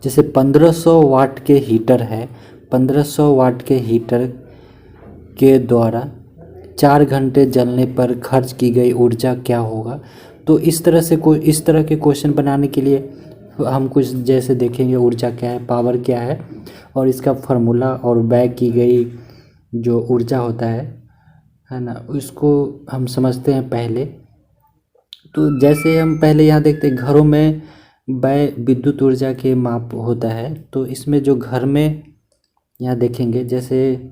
जैसे 1500 वाट के हीटर है, 1500 वाट के हीटर के द्वारा 4 घंटे जलने पर खर्च की गई ऊर्जा क्या होगा। तो इस तरह से इस तरह के क्वेश्चन बनाने के लिए हम कुछ जैसे देखेंगे ऊर्जा क्या है, पावर क्या है, और इसका फार्मूला और व्यय की गई जो ऊर्जा होता है ना, उसको हम समझते हैं पहले। तो जैसे हम पहले यहाँ देखते हैं घरों में व्यय विद्युत ऊर्जा के माप होता है। तो इसमें जो घर में यहाँ देखेंगे, जैसे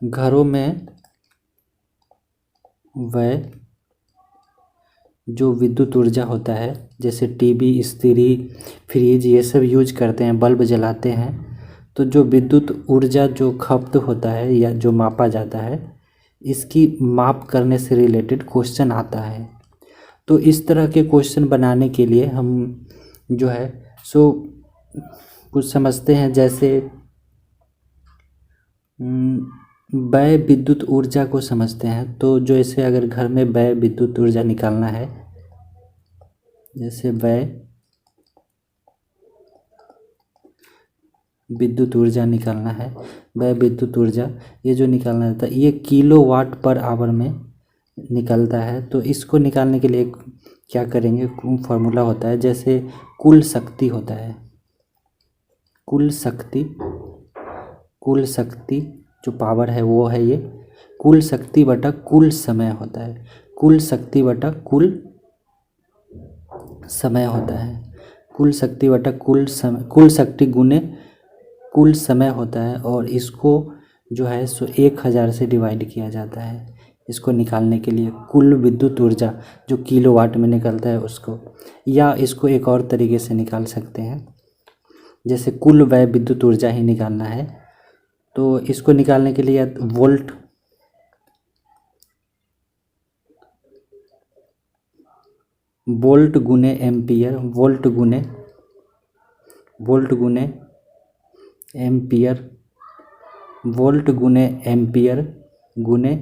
घरों में व्यय जो विद्युत ऊर्जा होता है, जैसे टीवी, इस्त्री, फ्रिज, ये सब यूज करते हैं, बल्ब जलाते हैं। तो जो विद्युत ऊर्जा जो खपत होता है या जो मापा जाता है, इसकी माप करने से रिलेटेड क्वेश्चन आता है। तो इस तरह के क्वेश्चन बनाने के लिए हम जो है सो कुछ समझते हैं। जैसे व्यय विद्युत ऊर्जा को समझते हैं। तो जैसे अगर घर में व्यय विद्युत ऊर्जा निकालना है, जैसे व्यय विद्युत ऊर्जा निकालना है, व्यय विद्युत ऊर्जा ये जो निकालना रहता है, ये किलोवाट पर आवर में निकलता है। तो इसको निकालने के लिए क्या करेंगे, फॉर्मूला होता है। जैसे कुल शक्ति होता है, कुल शक्ति जो पावर है वो है ये, कुल शक्ति बटा कुल समय होता है। कुल शक्ति बटा कुल समय होता है। कुल शक्ति बटा कुल समय, कुल शक्ति गुने कुल समय होता है। और इसको जो है सो 1000 से डिवाइड किया जाता है इसको निकालने के लिए, कुल विद्युत ऊर्जा जो किलोवाट में निकलता है उसको। या इसको एक और तरीके से निकाल सकते हैं, जैसे कुल व्यय विद्युत ऊर्जा ही निकालना है। तो इसको निकालने के लिए वोल्ट गुने एम्पियर, वोल्ट गुने एम्पियर, वोल्ट गुने एम्पियर गुने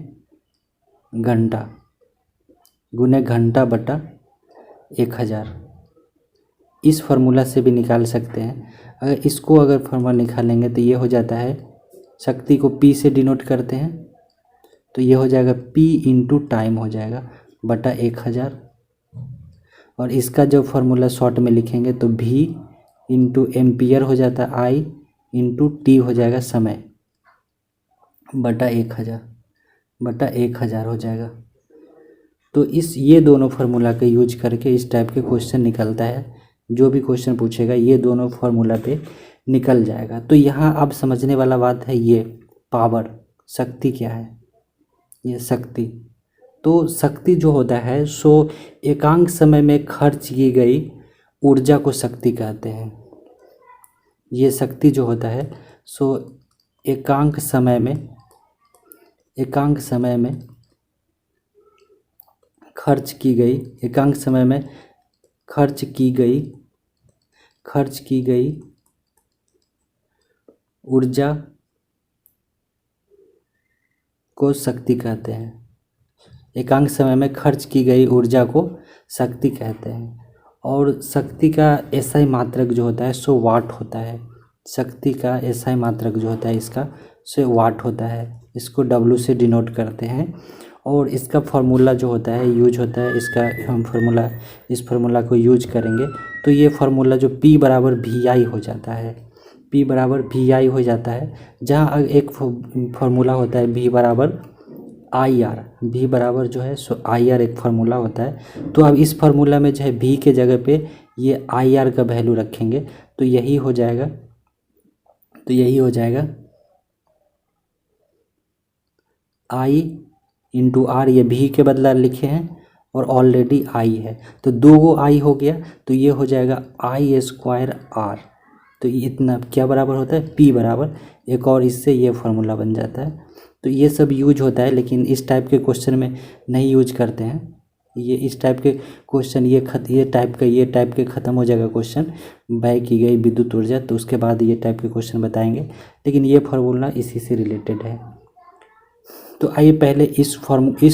घंटा बटा 1000। इस फार्मूला से भी निकाल सकते हैं। अगर फार्मूला निकालेंगे तो ये हो जाता है, शक्ति को P से डिनोट करते हैं, तो ये हो जाएगा P इंटू टाइम हो जाएगा बटा 1000। और इसका जो फार्मूला शॉर्ट में लिखेंगे तो V इंटू एम्पियर हो जाता है, I इंटू T हो जाएगा समय, बटा 1000 हो जाएगा। तो ये दोनों फार्मूला का यूज करके इस टाइप के क्वेश्चन निकलता है। जो भी क्वेश्चन पूछेगा ये दोनों फार्मूला पे निकल जाएगा। तो यहाँ अब समझने वाला बात है, ये पावर शक्ति क्या है, ये शक्ति। तो शक्ति जो होता है सो एकांक समय में खर्च की गई ऊर्जा को शक्ति कहते हैं। ये शक्ति जो होता है सो एकांक समय में खर्च की गई ऊर्जा को शक्ति कहते हैं। एकांक समय में खर्च की गई ऊर्जा को शक्ति कहते हैं। और शक्ति का एसआई मात्रक जो होता है सो वाट होता है। शक्ति का एसआई मात्रक जो होता है इसका सो वाट होता है। इसको W से डिनोट करते हैं। और इसका फार्मूला जो होता है यूज होता है, इसका हम इस फार्मूला को यूज करेंगे तो ये फार्मूला जो P बराबर VI हो जाता है, P बराबर VI हो जाता है। जहाँ एक फार्मूला होता है V बराबर IR, V बराबर जो है सो IR एक फार्मूला होता है। तो अब इस फार्मूला में जो है V के जगह पे ये IR का वैल्यू रखेंगे तो यही हो जाएगा I इंटू R। ये V के बदला लिखे हैं और ऑलरेडी I है तो 2 I हो गया, तो ये हो जाएगा I स्क्वायर R। तो इतना क्या बराबर होता है, P बराबर एक और इससे ये फार्मूला बन जाता है। तो ये सब यूज होता है, लेकिन इस टाइप के क्वेश्चन में नहीं यूज करते हैं। ये इस टाइप के क्वेश्चन ये टाइप के ख़त्म हो जाएगा क्वेश्चन व्यय की गई विद्युत ऊर्जा, तो उसके बाद ये टाइप के क्वेश्चन बताएंगे। लेकिन ये फार्मूला इसी से रिलेटेड है। तो आइए पहले इस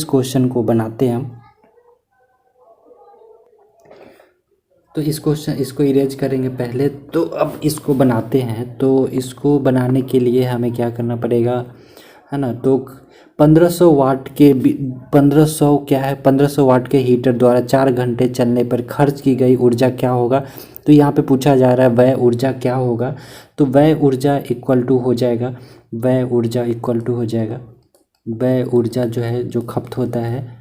क्वेश्चन को बनाते हैं हम। तो इस क्वेश्चन इसको इरेज करेंगे पहले, तो अब इसको बनाते हैं। तो इसको बनाने के लिए हमें क्या करना पड़ेगा, है ना। तो 1500 वाट के 1500 क्या है, 1500 वाट के हीटर द्वारा 4 घंटे चलने पर खर्च की गई ऊर्जा क्या होगा। तो यहाँ पे पूछा जा रहा है वह ऊर्जा क्या होगा। तो वह ऊर्जा इक्वल टू हो जाएगा, वह ऊर्जा इक्वल टू हो जाएगा, वह ऊर्जा जो है जो खपत होता है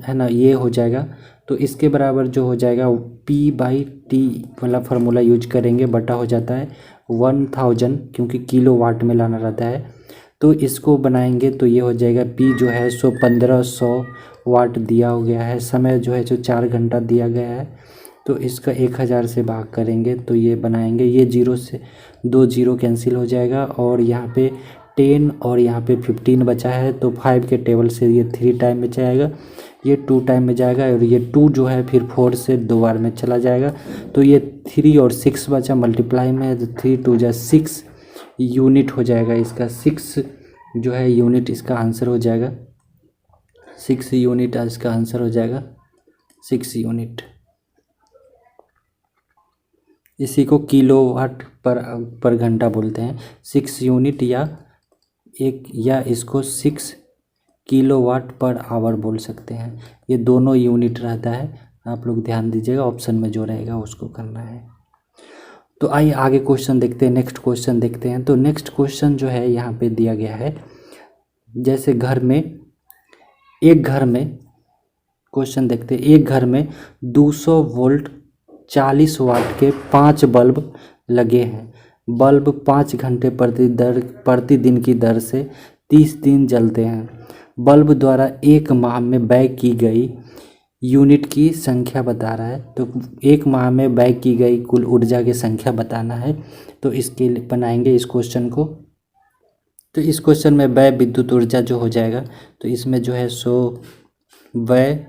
ना, ये हो जाएगा। तो इसके बराबर जो हो जाएगा P/T वाला फार्मूला यूज करेंगे, बटा हो जाता है 1000, क्योंकि किलो वाट में लाना रहता है। तो इसको बनाएंगे तो ये हो जाएगा P जो है सो 1500 वाट दिया हो गया है, समय जो है जो 4 घंटा दिया गया है। तो इसका 1000 से भाग करेंगे तो ये बनाएंगे, ये 0 से 2 0 कैंसिल हो जाएगा, और यहाँ पे 10 और यहाँ पे 15 बचा है। तो 5 के टेबल से ये 3 टाइम में जाएगा, ये 2 टाइम में जाएगा, और ये 2 जो है फिर 4 से 2 बार में चला जाएगा। तो ये 3 और 6 बचा, मल्टीप्लाई में है तो 3 2 जा 6 यूनिट हो जाएगा इसका। 6 जो है यूनिट इसका आंसर हो जाएगा, 6 यूनिट इसका आंसर हो जाएगा, 6 यूनिट। इसी को किलोवाट पर घंटा बोलते हैं, 6 यूनिट या इसको 6 किलोवाट पर आवर बोल सकते हैं। ये दोनों यूनिट रहता है, आप लोग ध्यान दीजिएगा, ऑप्शन में जो रहेगा उसको करना है। तो आइए आगे क्वेश्चन देखते हैं, नेक्स्ट क्वेश्चन देखते हैं। तो नेक्स्ट क्वेश्चन जो है यहाँ पे दिया गया है, जैसे एक घर में क्वेश्चन देखते हैं, एक घर में 200 वोल्ट 40 वाट के 5 बल्ब लगे हैं। बल्ब 5 घंटे प्रतिदिन की दर से 30 दिन जलते हैं। बल्ब द्वारा एक माह में व्यय की गई यूनिट की संख्या बता रहा है। तो एक माह में व्यय की गई कुल ऊर्जा की संख्या बताना है। तो इसके लिए बनाएंगे इस क्वेश्चन को। तो इस क्वेश्चन में व्यय विद्युत ऊर्जा जो हो जाएगा, तो इसमें जो है सो व्यय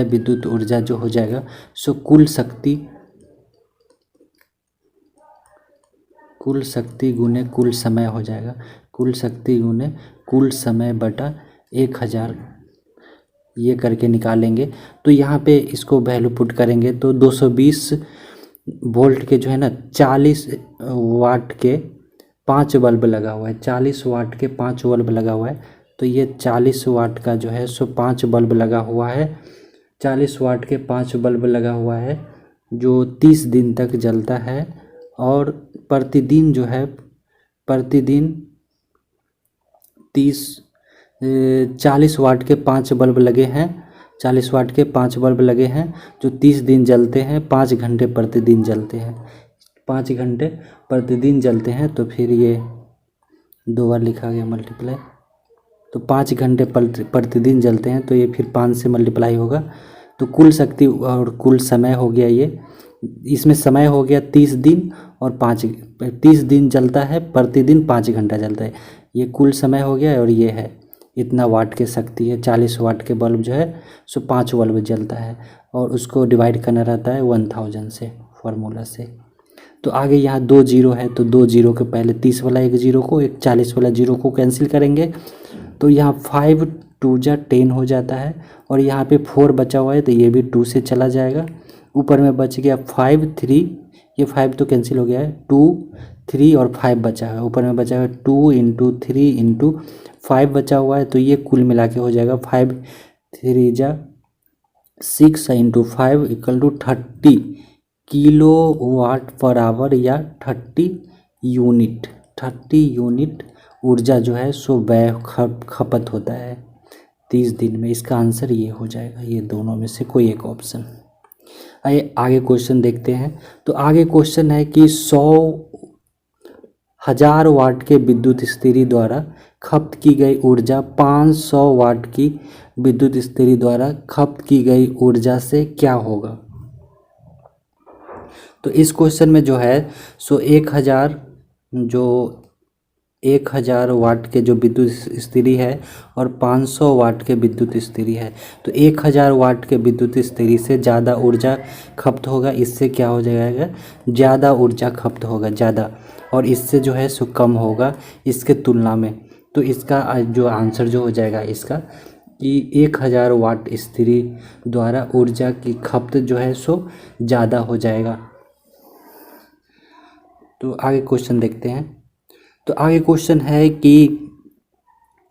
विद्युत ऊर्जा जो हो जाएगा सो कुल शक्ति गुने कुल समय हो जाएगा। कुल शक्ति गुने कुल समय बटा 1000 ये करके निकालेंगे। तो यहाँ पे इसको वैल्यू पुट करेंगे तो 220 वोल्ट के जो है ना 40 वाट के 5 बल्ब लगा हुआ है, 40 वाट के 5 बल्ब लगा हुआ है। तो ये 40 वाट का जो है सो 5 बल्ब लगा हुआ है, 40 वाट के 5 बल्ब लगा हुआ है जो 30 दिन तक जलता है। और प्रतिदिन जो है 40 वाट के 5 बल्ब लगे हैं, 40 वाट के 5 बल्ब लगे हैं जो 30 दिन जलते हैं, 5 घंटे प्रतिदिन जलते हैं, 5 घंटे प्रतिदिन जलते हैं। तो फिर ये 2 बार लिखा गया मल्टीप्लाई, तो 5 घंटे प्रतिदिन जलते हैं, तो ये फिर 5 से मल्टीप्लाई होगा। तो कुल शक्ति और कुल समय हो गया, ये इसमें समय हो गया 30 दिन और 30 दिन जलता है, प्रतिदिन 5 घंटा जलता है, ये कुल समय हो गया। और ये है इतना वाट की शक्ति है, 40 वाट के बल्ब जो है सो 5 बल्ब जलता है, और उसको डिवाइड करना रहता है 1000 से, फार्मूला से। तो आगे यहाँ 2 जीरो है, तो 2 जीरो के पहले 30 वाला एक जीरो को, एक 40 वाला जीरो को कैंसिल करेंगे। तो यहाँ 5 2 जा 10 हो जाता है, और यहाँ पे 4 बचा हुआ है तो ये भी 2 से चला जाएगा। ऊपर में बच गया 5 3, ये 5 तो कैंसिल हो गया है, 2 3 और 5 बचा है, ऊपर में बचा है 2 × 3 × 5 बचा हुआ है। तो ये कुल मिला के हो जाएगा 5 3 जा 6 × 5 = 30 किलो वाट पर आवर, या 30 यूनिट ऊर्जा जो है सो व्यय खपत होता है 30 दिन में। इसका आंसर ये हो जाएगा, ये दोनों में से कोई एक ऑप्शन। आइए आगे क्वेश्चन देखते हैं। तो आगे क्वेश्चन है कि 100,000 वाट के विद्युत स्थिरी द्वारा खपत की गई ऊर्जा 500 वाट की विद्युत स्थिरी द्वारा खपत की गई ऊर्जा से क्या होगा। तो इस क्वेश्चन में जो है सो 1000 वाट के जो विद्युत स्थिरी है और 500 वाट के विद्युत स्थिरी है। तो 1000 वाट के विद्युत स्थिरी से ज़्यादा ऊर्जा खपत होगा, इससे क्या हो जाएगा, ज़्यादा ऊर्जा खपत होगा ज़्यादा, और इससे जो है सो कम होगा इसके तुलना में। तो इसका जो आंसर जो हो जाएगा इसका कि 1000 वाट स्त्री द्वारा ऊर्जा की खपत जो है सो ज़्यादा हो जाएगा। तो आगे क्वेश्चन देखते हैं। तो आगे क्वेश्चन है कि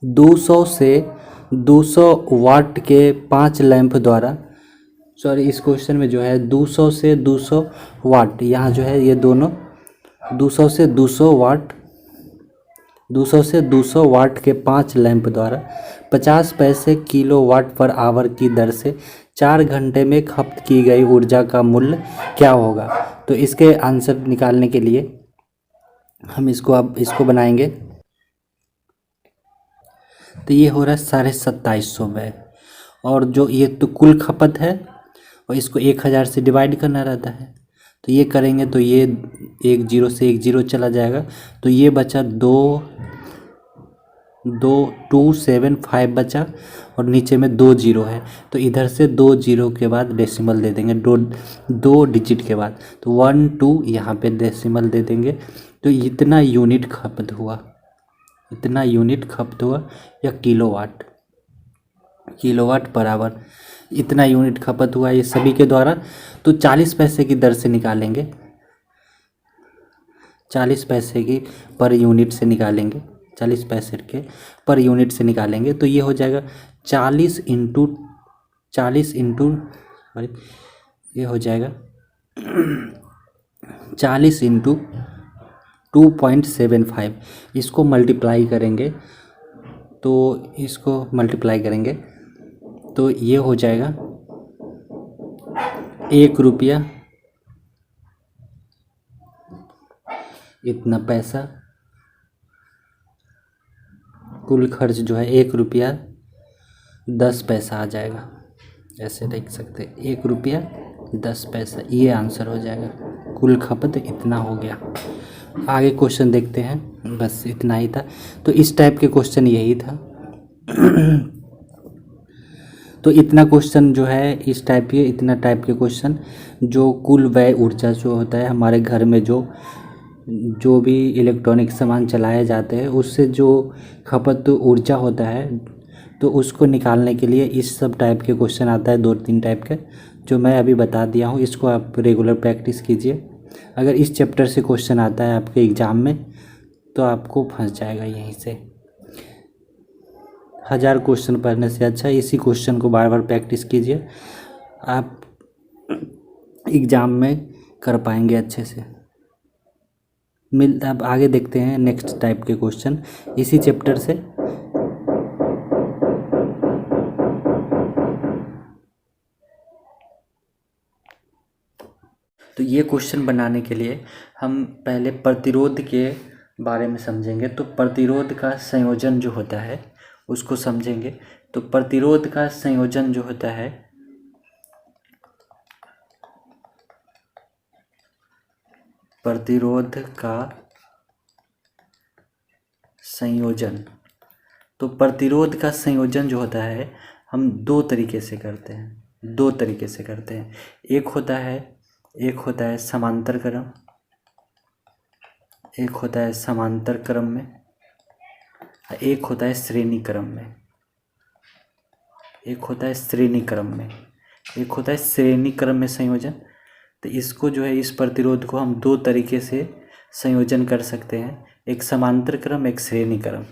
200 से 200 वाट के 5 लैंप द्वारा, सॉरी इस क्वेश्चन में जो है 200 से 200 वाट, यहाँ जो है ये दोनों 200 से 200 वाट, 200 से 200 वाट के 5 लैंप द्वारा 50 पैसे किलो वाट पर आवर की दर से 4 घंटे में खपत की गई ऊर्जा का मूल्य क्या होगा। तो इसके आंसर निकालने के लिए हम इसको बनाएंगे। तो ये हो रहा है 2750 में, और जो ये तो कुल खपत है और इसको 1000 से डिवाइड करना रहता है। तो ये करेंगे तो ये 1 0 से 1 0 चला जाएगा, तो ये बचा 275 बचा, और नीचे में 2 0 है, तो इधर से 2 0 के बाद डेसिमल दे देंगे, दो डिजिट के बाद, तो 1 2 यहाँ पे डेसिमल दे देंगे। तो इतना यूनिट खपत हुआ, इतना यूनिट खपत हुआ, या किलोवाट पर आवर, इतना यूनिट खपत हुआ ये सभी के द्वारा। तो 40 पैसे की दर से निकालेंगे, 40 पैसे की पर यूनिट से निकालेंगे, 40 पैसे के पर यूनिट से निकालेंगे। तो ये हो जाएगा 40 इंटू ये हो जाएगा 40 इंटू 2.75। इसको मल्टीप्लाई करेंगे, तो इसको मल्टीप्लाई करेंगे तो ये हो जाएगा 1 रुपया, इतना पैसा कुल खर्च जो है 1 रुपया 10 पैसा आ जाएगा, ऐसे लिख सकते हैं 1 रुपया 10 पैसा, ये आंसर हो जाएगा। कुल खपत इतना हो गया। आगे क्वेश्चन देखते हैं, बस इतना ही था। तो इस टाइप के क्वेश्चन यही था। तो इतना क्वेश्चन जो है इस टाइप के, इतना टाइप के क्वेश्चन जो कुल व्यय ऊर्जा जो होता है हमारे घर में, जो भी इलेक्ट्रॉनिक सामान चलाए जाते हैं उससे जो खपत ऊर्जा होता है, तो उसको निकालने के लिए इस सब टाइप के क्वेश्चन आता है, 2-3 टाइप के जो मैं अभी बता दिया हूँ। इसको आप रेगुलर प्रैक्टिस कीजिए। अगर इस चैप्टर से क्वेश्चन आता है आपके एग्ज़ाम में तो आपको फंस जाएगा यहीं से। 1000 क्वेश्चन पढ़ने से अच्छा इसी क्वेश्चन को बार बार प्रैक्टिस कीजिए, आप एग्ज़ाम में कर पाएंगे अच्छे से। अब आगे देखते हैं नेक्स्ट टाइप के क्वेश्चन इसी चैप्टर से। तो ये क्वेश्चन बनाने के लिए हम पहले प्रतिरोध के बारे में समझेंगे। तो प्रतिरोध का संयोजन जो होता है उसको समझेंगे। तो प्रतिरोध का संयोजन जो होता है, प्रतिरोध का संयोजन, तो प्रतिरोध का संयोजन जो होता है हम दो तरीके से करते हैं। एक होता है समांतर क्रम, एक होता है समांतर क्रम में, एक होता है श्रेणी क्रम में, एक होता है श्रेणी क्रम में संयोजन। तो इसको जो है इस प्रतिरोध को हम दो तरीके से संयोजन कर सकते हैं, एक समांतर क्रम, एक श्रेणी क्रम।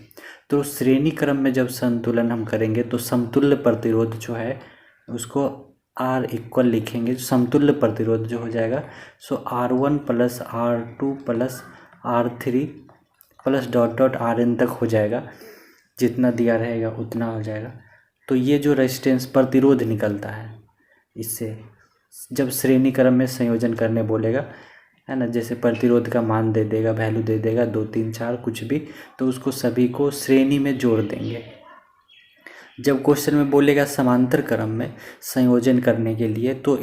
तो श्रेणी क्रम में जब संतुलन हम करेंगे तो समतुल्य प्रतिरोध जो है उसको R इक्वल लिखेंगे। समतुल्य प्रतिरोध जो हो जाएगा सो R1 plus R2 plus R3 plus dot dot Rn तक हो जाएगा, जितना दिया रहेगा उतना हो जाएगा। तो ये जो रेजिस्टेंस प्रतिरोध निकलता है इससे, जब श्रेणी क्रम में संयोजन करने बोलेगा है ना, जैसे प्रतिरोध का मान दे देगा, वैल्यू दे देगा 2 3 4 कुछ भी, तो उसको सभी को श्रेणी में जोड़ देंगे। जब क्वेश्चन में बोलेगा समांतर क्रम में संयोजन करने के लिए तो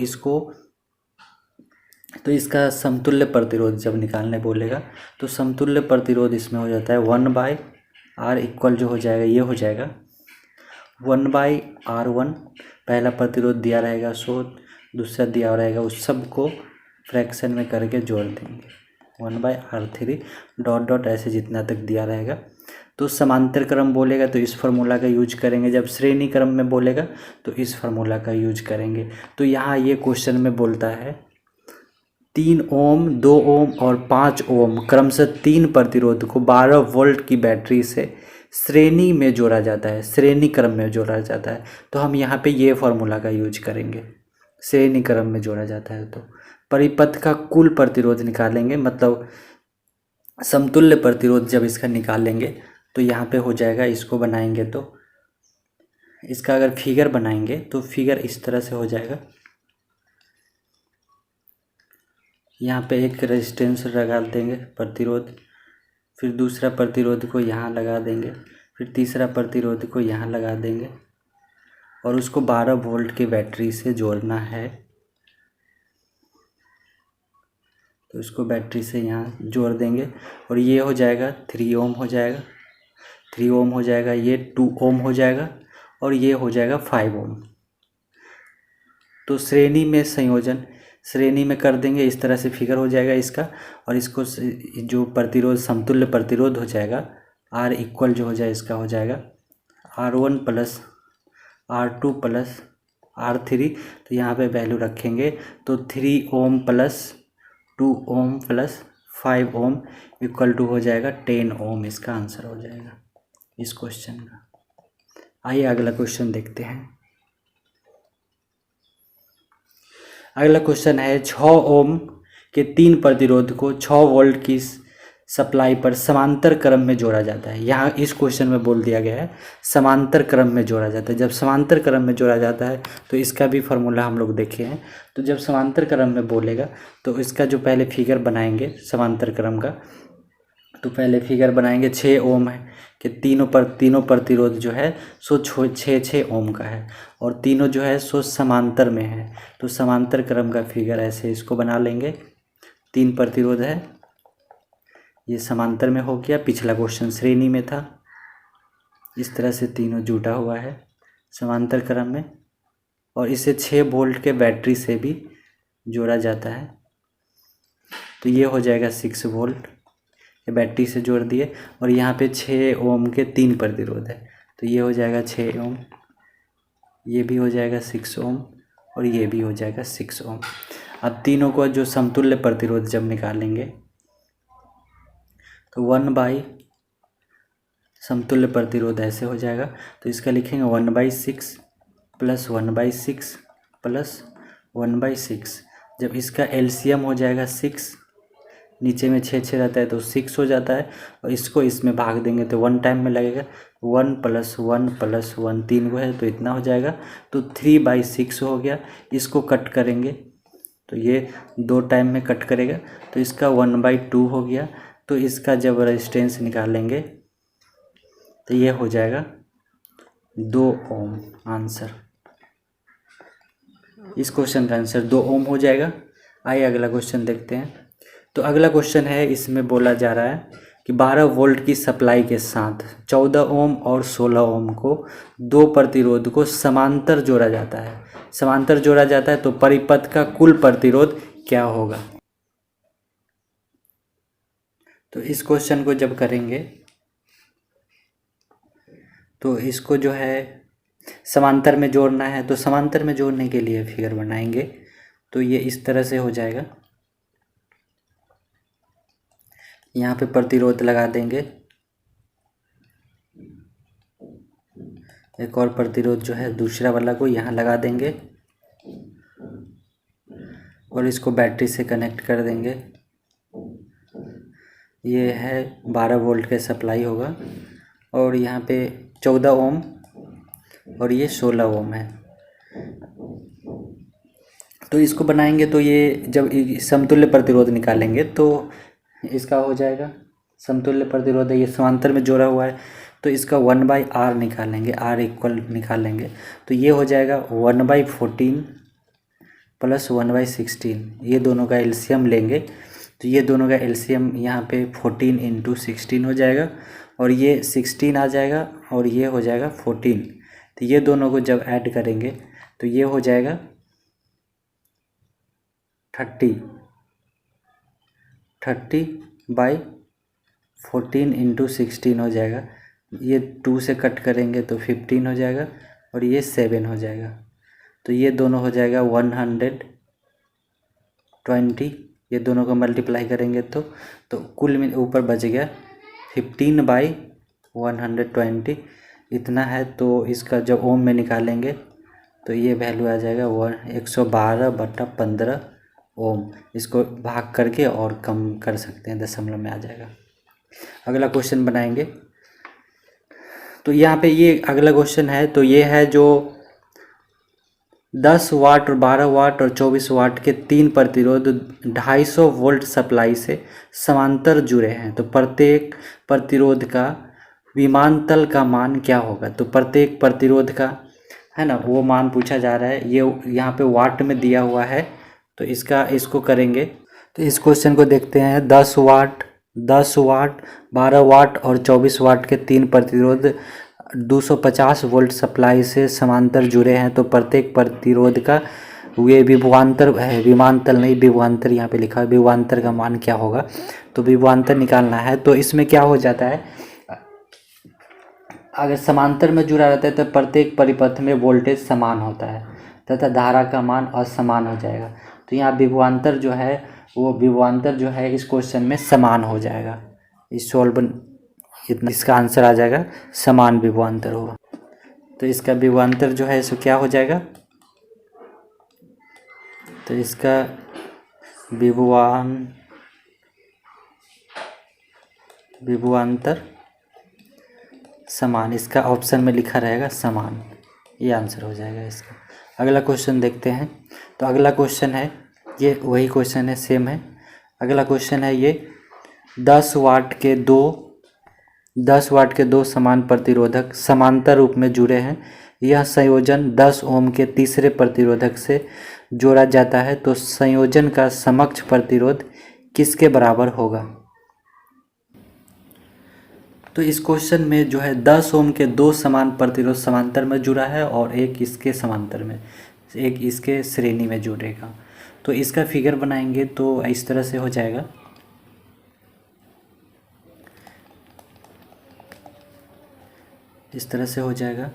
इसका समतुल्य प्रतिरोध जब निकालने बोलेगा तो समतुल्य प्रतिरोध इसमें हो जाता है 1/R इक्वल जो हो जाएगा ये हो जाएगा 1/R1। पहला प्रतिरोध दिया रहेगा सो दूसरा दिया रहेगा, उस सब को फ्रैक्शन में करके जोड़ देंगे 1/R3 डॉट डॉट ऐसे जितना तक दिया रहेगा। तो समांतर क्रम बोलेगा तो इस फार्मूला का यूज करेंगे, जब श्रेणी क्रम में बोलेगा तो इस फार्मूला का यूज करेंगे। तो यहाँ ये क्वेश्चन में बोलता है 3 ओम, 2 ओम और 5 ओम क्रमशः 3 प्रतिरोध को 12 वोल्ट की बैटरी से श्रेणी में जोड़ा जाता है, श्रेणी क्रम में जोड़ा जाता है। तो हम यहाँ पे ये फार्मूला का यूज करेंगे, श्रेणी क्रम में जोड़ा जाता है। तो परिपथ का कुल प्रतिरोध निकालेंगे, मतलब समतुल्य प्रतिरोध जब इसका निकालेंगे तो यहाँ पे हो जाएगा, इसको बनाएंगे तो इसका अगर फिगर बनाएंगे तो फिगर इस तरह से हो जाएगा। यहाँ पे एक रेजिस्टेंस लगा देंगे प्रतिरोध, फिर दूसरा प्रतिरोध को यहाँ लगा देंगे, फिर तीसरा प्रतिरोध को यहाँ लगा देंगे और उसको 12 वोल्ट की बैटरी से जोड़ना है। तो इसको बैटरी से यहाँ जोड़ देंगे और ये हो जाएगा 3 ओम हो जाएगा, 3 ओम हो जाएगा, ये 2 ओम हो जाएगा और ये हो जाएगा 5 ओम। तो श्रेणी में संयोजन श्रेणी में कर देंगे, इस तरह से फिगर हो जाएगा इसका। और इसको जो प्रतिरोध समतुल्य प्रतिरोध हो जाएगा R इक्वल जो हो जाए इसका हो जाएगा R1 plus R2 plus R3। तो यहाँ पे वैल्यू रखेंगे तो 3 ohm plus 2 ohm plus 5 ohm equal to हो जाएगा 10 ओम। इसका आंसर हो जाएगा इस क्वेश्चन का। आइए अगला क्वेश्चन देखते हैं। अगला क्वेश्चन है 6 ओम के 3 प्रतिरोध को 6 वोल्ट की सप्लाई पर समांतर क्रम में जोड़ा जाता है। यहाँ इस क्वेश्चन में बोल दिया गया है समांतर क्रम में जोड़ा जाता है। जब समांतर क्रम में जोड़ा जाता है तो इसका भी फार्मूला हम लोग देखे हैं। तो जब समांतर क्रम में बोलेगा तो इसका जो पहले फिगर बनाएंगे समांतर क्रम का, तो पहले फिगर बनाएंगे 6 ओम है कि तीनों प्रतिरोध जो है सो 6 ओम का है और तीनों जो है सो समांतर में है। तो समांतर क्रम का फिगर ऐसे इसको बना लेंगे। 3 प्रतिरोध है, ये समांतर में हो गया। पिछला क्वेश्चन श्रेणी में था, इस तरह से तीनों जुटा हुआ है समांतर क्रम में और इसे 6 वोल्ट के बैटरी से भी जोड़ा जाता है। तो ये हो जाएगा 6 वोल्ट बैटरी से जोड़ दिए और यहाँ पे 6 ओम के 3 प्रतिरोध है। तो ये हो जाएगा 6 ओम, ये भी हो जाएगा 6 ओम और ये भी हो जाएगा 6 ओम। अब तीनों को जो समतुल्य प्रतिरोध जब निकालेंगे तो 1/, समतुल्य प्रतिरोध ऐसे हो जाएगा। तो इसका लिखेंगे 1/6 प्लस 1/6 प्लस 1/6। जब इसका एलसीएम हो जाएगा 6, नीचे में 6 रहता है तो 6 हो जाता है और इसको इसमें भाग देंगे तो 1 टाइम में लगेगा। 1 + 1 + 1 3 को है तो इतना हो जाएगा। तो 3/6 हो गया। इसको कट करेंगे तो ये 2 टाइम में कट करेगा तो इसका 1/2 हो गया। तो इसका जब रेजिस्टेंस निकालेंगे तो ये हो जाएगा 2 ओम। आंसर, इस क्वेश्चन का आंसर 2 ओम हो जाएगा। आइए अगला क्वेश्चन देखते हैं। तो अगला क्वेश्चन है, इसमें बोला जा रहा है कि 12 वोल्ट की सप्लाई के साथ 14 ओम और 16 ओम को 2 प्रतिरोध को समांतर जोड़ा जाता है। समांतर जोड़ा जाता है तो परिपथ का कुल प्रतिरोध क्या होगा। तो इस क्वेश्चन को जब करेंगे तो इसको जो है समांतर में जोड़ना है। तो समांतर में जोड़ने के लिए फिगर बनाएंगे तो ये इस तरह से हो जाएगा। यहाँ पे प्रतिरोध लगा देंगे, एक और प्रतिरोध जो है दूसरा वाला को यहाँ लगा देंगे और इसको बैटरी से कनेक्ट कर देंगे। ये है 12 वोल्ट का सप्लाई होगा और यहाँ पे 14 ओम और ये 16 ओम है। तो इसको बनाएंगे तो ये जब समतुल्य प्रतिरोध निकालेंगे तो इसका हो जाएगा समतुल्य प्रतिरोध है, ये समांतर में जोड़ा हुआ है तो इसका 1/r निकालेंगे, r इक्वल निकालेंगे तो ये हो जाएगा 1/14 प्लस 1/16। ये दोनों का एलसीएम लेंगे तो ये दोनों का एलसीएम यहाँ पे 14 × 16 हो जाएगा और ये 16 आ जाएगा और ये हो जाएगा 14। तो ये दोनों को जब ऐड करेंगे तो ये हो जाएगा 30/14 × 16 हो जाएगा ये 2 से कट करेंगे तो 15 हो जाएगा और ये 7 हो जाएगा। तो ये दोनों हो जाएगा 120, ये दोनों को मल्टीप्लाई करेंगे तो कुल में ऊपर बच गया 15/120 इतना है। तो इसका जब ओम में निकालेंगे तो ये वैल्यू आ जाएगा 112/15 ओम। इसको भाग करके और कम कर सकते हैं, दशमलव में आ जाएगा। अगला क्वेश्चन बनाएंगे। तो यहाँ पे ये अगला क्वेश्चन है, तो ये है जो 10 वाट और 12 वाट और 24 वाट के 3 प्रतिरोध 250 वोल्ट सप्लाई से समांतर जुड़े हैं। तो प्रत्येक प्रतिरोध का विमानतल का मान क्या होगा? तो प्रत्येक प्रतिरोध का है ना वो मान पूछा जा रहा है। ये यहाँ पे वाट में दिया हुआ है, तो इसको करेंगे। तो इस क्वेश्चन को देखते हैं। 10 वाट, 12 वाट और 24 वाट के 3 प्रतिरोध 250 वोल्ट सप्लाई से समांतर जुड़े हैं। तो प्रत्येक प्रतिरोध का वे विभवांतर है, विमानतल नहीं विभवांतर यहाँ पे लिखा है, विभवांतर का मान क्या होगा? तो विभवांतर निकालना है। तो इसमें क्या हो जाता है, अगर समांतर में जुड़ा रहता है तो प्रत्येक परिपथ में वोल्टेज समान होता है तथा धारा का मान असमान हो जाएगा। तो यहाँ विभवांतर जो है वो विभवांतर जो है इस क्वेश्चन में समान हो जाएगा। इस सॉल्व इतना इसका आंसर आ जाएगा, समान विभवांतर होगा। तो इसका विभवांतर जो है सो क्या हो जाएगा? तो इसका विभवांतर समान, इसका ऑप्शन में लिखा रहेगा समान, ये आंसर हो जाएगा इसका। अगला क्वेश्चन देखते हैं। तो अगला क्वेश्चन है, ये वही क्वेश्चन है, सेम है। अगला क्वेश्चन है ये 10 वाट के दो समान प्रतिरोधक समांतर रूप में जुड़े हैं। यह संयोजन 10 ओम के तीसरे प्रतिरोधक से जोड़ा जाता है। तो संयोजन का समकक्ष प्रतिरोध किसके बराबर होगा? तो इस क्वेश्चन में जो है 10 ओम के 2 समान प्रतिरोध समांतर में जुड़ा है और एक इसके समांतर में, एक इसके श्रेणी में जुड़ेगा। तो इसका फिगर बनाएंगे तो इस तरह से हो जाएगा। इस तरह से हो जाएगा।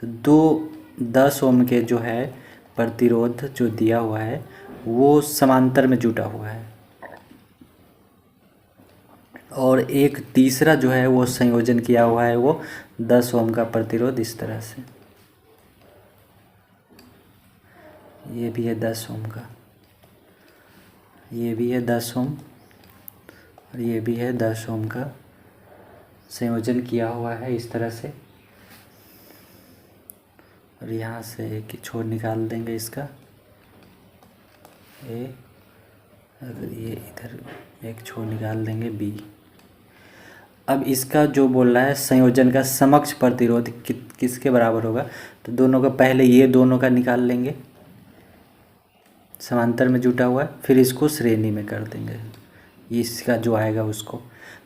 तो 10 ओम के जो है प्रतिरोध जो दिया हुआ है वो समांतर में जुटा हुआ है और एक तीसरा जो है वो संयोजन किया हुआ है, वो 10 ओम का प्रतिरोध इस तरह से। ये भी है 10 ओम का, ये भी है 10 ओम और ये भी है 10 ओम का संयोजन किया हुआ है इस तरह से। और यहाँ से एक छोर निकाल देंगे इसका, ए, अगर ये इधर एक छोर निकाल देंगे बी। अब इसका जो बोल रहा है संयोजन का समकक्ष प्रतिरोध किसके बराबर होगा? तो दोनों का पहले ये दोनों का निकाल लेंगे, समांतर में जुटा हुआ है, फिर इसको श्रेणी में कर देंगे, इसका जो आएगा उसको।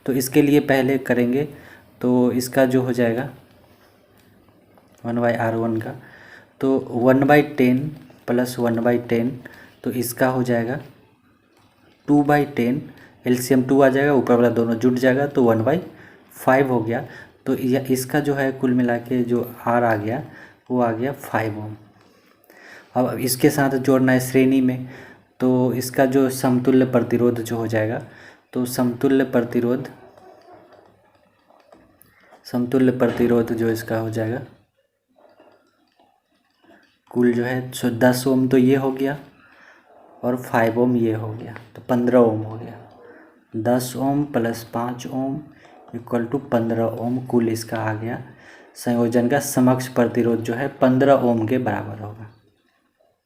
तो इसके लिए पहले करेंगे तो इसका जो हो जाएगा 1/R1 का, तो 1/10 प्लस 1/10, तो इसका हो जाएगा 2/10, एलसीएम 2 आ जाएगा, ऊपर वाला दोनों जुट जाएगा तो 1/5 हो गया। तो यह इसका जो है कुल मिला के जो R आ गया वो आ गया 5 ओम। अब इसके साथ जोड़ना है श्रेणी में, तो इसका जो समतुल्य प्रतिरोध जो हो जाएगा, तो समतुल्य प्रतिरोध जो इसका हो जाएगा कुल जो है 10 ओम तो ये हो गया और 5 ओम ये हो गया, तो 15 ओम हो गया। 10 ohm plus 5 ohm equal to 15 ohm कुल इसका आ गया। संयोजन का समकक्ष प्रतिरोध जो है 15 ओम के बराबर होगा,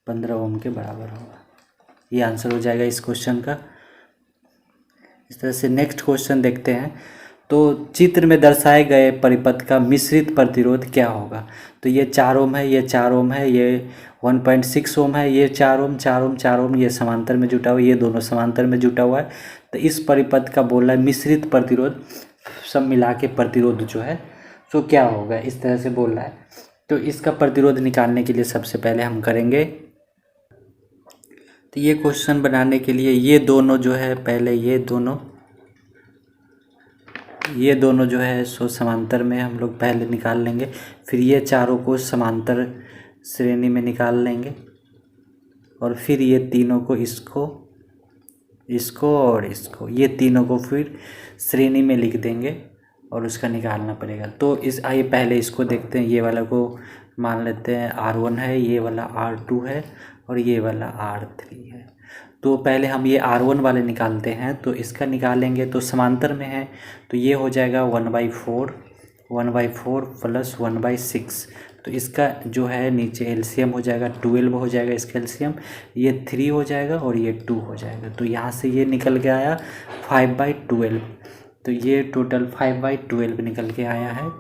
15 ओम के बराबर होगा। ये आंसर हो जाएगा इस क्वेश्चन का। इस तरह से नेक्स्ट क्वेश्चन देखते हैं। तो चित्र में दर्शाए गए परिपथ का मिश्रित प्रतिरोध क्या होगा? तो ये 4 ओम है, ये 4 ओम है, ये 1.6 ओम है, ये 4 ओम 4 ओम 4 ओम, ये समांतर में जुटा हुआ है, ये दोनों समांतर में जुटा हुआ है। तो इस परिपथ का बोल रहा है मिश्रित प्रतिरोध, सब मिला के प्रतिरोध जो है तो क्या होगा, इस तरह से बोल रहा है। तो इसका प्रतिरोध निकालने के लिए सबसे पहले हम करेंगे, तो ये क्वेश्चन बनाने के लिए ये दोनों जो है पहले ये दोनों ये दोनों जो है सो समांतर में हम लोग पहले निकाल लेंगे, फिर ये चारों को समांतर श्रेणी में निकाल लेंगे और फिर ये तीनों को इसको और इसको, ये तीनों को फिर श्रेणी में लिख देंगे और उसका निकालना पड़ेगा। तो आइए पहले इसको देखते हैं। ये वाला को मान लेते हैं R1 है, ये वाला R2 है और ये वाला R3 है। तो पहले हम ये R1 वाले निकालते हैं। तो इसका निकालेंगे तो समांतर में है, तो ये हो जाएगा 1/4 प्लस 1/6। तो इसका जो है नीचे एलसीएम हो जाएगा 12 हो जाएगा इसका एलसीएम, ये 3 हो जाएगा और ये 2 हो जाएगा। तो यहाँ से ये निकल के आया 5/12। तो ये टोटल 5/12 निकल के आया है।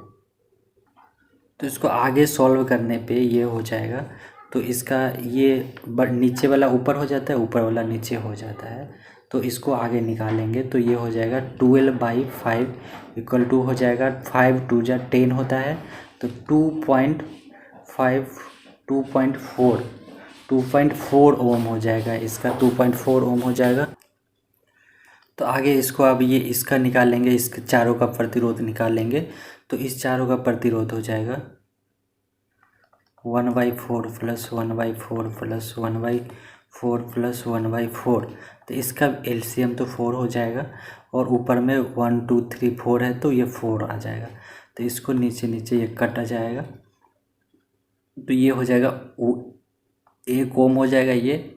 तो इसको आगे सॉल्व करने पे ये हो जाएगा। तो इसका ये नीचे वाला ऊपर हो जाता है, ऊपर वाला नीचे हो जाता है। तो इसको आगे निकालेंगे तो ये हो जाएगा 12/5 इक्वल टू हो जाएगा 5 2 जा 10 होता है। तो 2.4 ओम हो जाएगा, इसका 2.4 ओम हो जाएगा। तो आगे इसको अब ये इसका निकालेंगे, इसके चारों का प्रतिरोध निकालेंगे। तो इस चारों का प्रतिरोध हो जाएगा 1/4 प्लस 1/4 प्लस 1/4 प्लस 1/4। तो इसका एलसीएम तो 4 हो जाएगा और ऊपर में 1 2 3 4 है तो ये 4 आ जाएगा। तो इसको नीचे नीचे ये कट आ जाएगा। तो ये हो जाएगा 1 ओम हो जाएगा ये,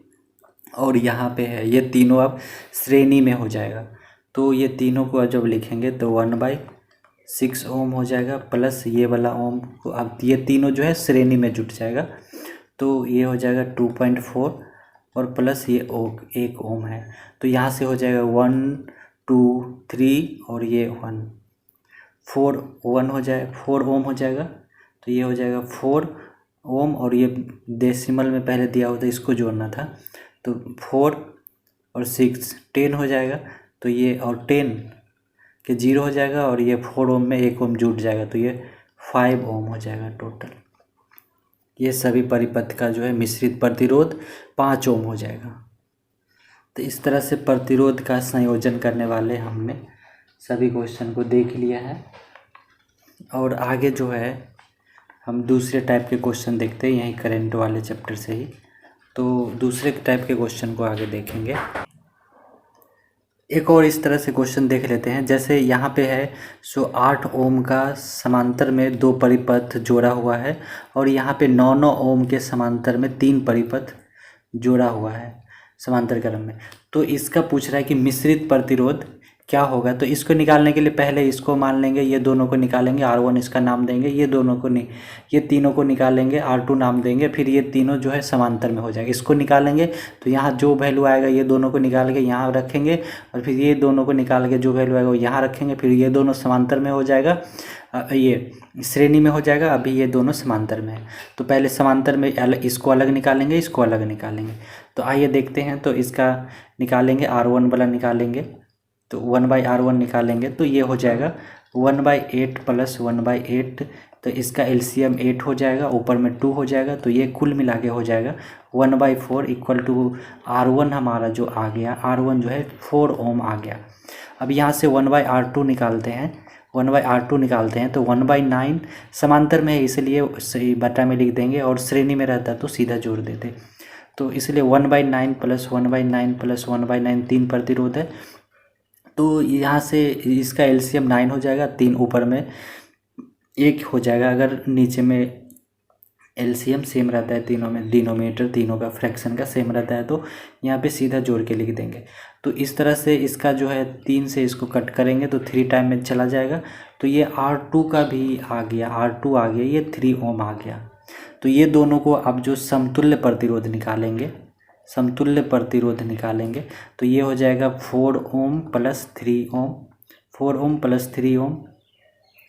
और यहाँ पे है ये तीनों अब श्रेणी में हो जाएगा। तो ये तीनों को जब लिखेंगे तो 1/6 ओम हो जाएगा प्लस ये वाला ओम को, अब ये तीनों जो है श्रेणी में जुट जाएगा। तो ये हो जाएगा 2.4 और प्लस ये 1 ओम है। तो यहाँ से हो जाएगा 1 2 3 और ये 4 ओम हो जाएगा। तो ये हो जाएगा 4 ओम और ये डेसिमल में पहले दिया होता है, इसको जोड़ना था। तो 4 और 6 10 हो जाएगा। तो ये और 10 के 0 हो जाएगा और ये 4 ओम में 1 ओम जुट जाएगा। तो ये 5 ओम हो जाएगा टोटल। ये सभी परिपथ का जो है मिश्रित प्रतिरोध 5 ओम हो जाएगा। तो इस तरह से प्रतिरोध का संयोजन करने वाले हमने सभी क्वेश्चन को देख लिया है। और आगे जो है हम दूसरे टाइप के क्वेश्चन देखते हैं, यहीं करंट वाले चैप्टर से ही। तो दूसरे टाइप के क्वेश्चन को आगे देखेंगे। एक और इस तरह से क्वेश्चन देख लेते हैं। जैसे यहाँ पे है 8 ओम का समांतर में 2 परिपथ जोड़ा हुआ है और यहाँ पे 9 ओम के समांतर में 3 परिपथ जोड़ा हुआ है समांतर क्रम में। तो इसका पूछ रहा है कि मिश्रित प्रतिरोध क्या होगा। तो इसको निकालने के लिए पहले इसको मान लेंगे, ये दोनों को निकालेंगे, R1 इसका नाम देंगे, ये तीनों को निकालेंगे, R2 नाम देंगे। फिर ये तीनों जो है समांतर में हो जाएगा। इसको निकालेंगे तो यहाँ जो वैल्यू आएगा ये दोनों को निकाल के यहाँ रखेंगे और फिर ये दोनों को निकाल के जो वैल्यू आएगा वो यहाँ रखेंगे। फिर ये दोनों समांतर में हो जाएगा, ये श्रेणी में हो जाएगा। अभी ये दोनों समांतर में है। तो पहले समांतर में इसको अलग निकालेंगे, इसको अलग निकालेंगे। तो आइए देखते हैं। तो इसका निकालेंगे, R1 वाला निकालेंगे। तो 1/R1 निकालेंगे तो ये हो जाएगा 1/8 प्लस 1/8। तो इसका एलसीएम 8 हो जाएगा, ऊपर में 2 हो जाएगा। तो ये कुल मिला के हो जाएगा 1/4 इक्वल टू R1 हमारा जो आ गया, R1 जो है 4 ओम आ गया। अब यहाँ से 1/R2 निकालते हैं, 1/R2 निकालते हैं। तो 1/9 समांतर में है इसलिए बटा में लिख देंगे, और श्रेणी में रहता तो सीधा जोड़ देते। तो इसलिए 1/9 प्लस 1/9 प्लस 1/9 3 प्रतिरोध है। तो यहाँ से इसका एलसीएम 9 हो जाएगा, 3 ऊपर में 1 हो जाएगा। अगर नीचे में एलसीएम सेम रहता है तीनों में, डिनोमिनेटर तीनों का फ्रैक्शन का सेम रहता है, तो यहाँ पे सीधा जोड़ के लिख देंगे। तो इस तरह से इसका जो है 3 से इसको कट करेंगे तो 3 टाइम में चला जाएगा। तो ये R2 का भी आ गया, R2 आ गया, ये 3 ओम आ गया। तो ये दोनों को अब जो समतुल्य प्रतिरोध निकालेंगे, तो ये हो जाएगा 4 ओम प्लस 3 ओम, 4 ओम प्लस 3 ओम,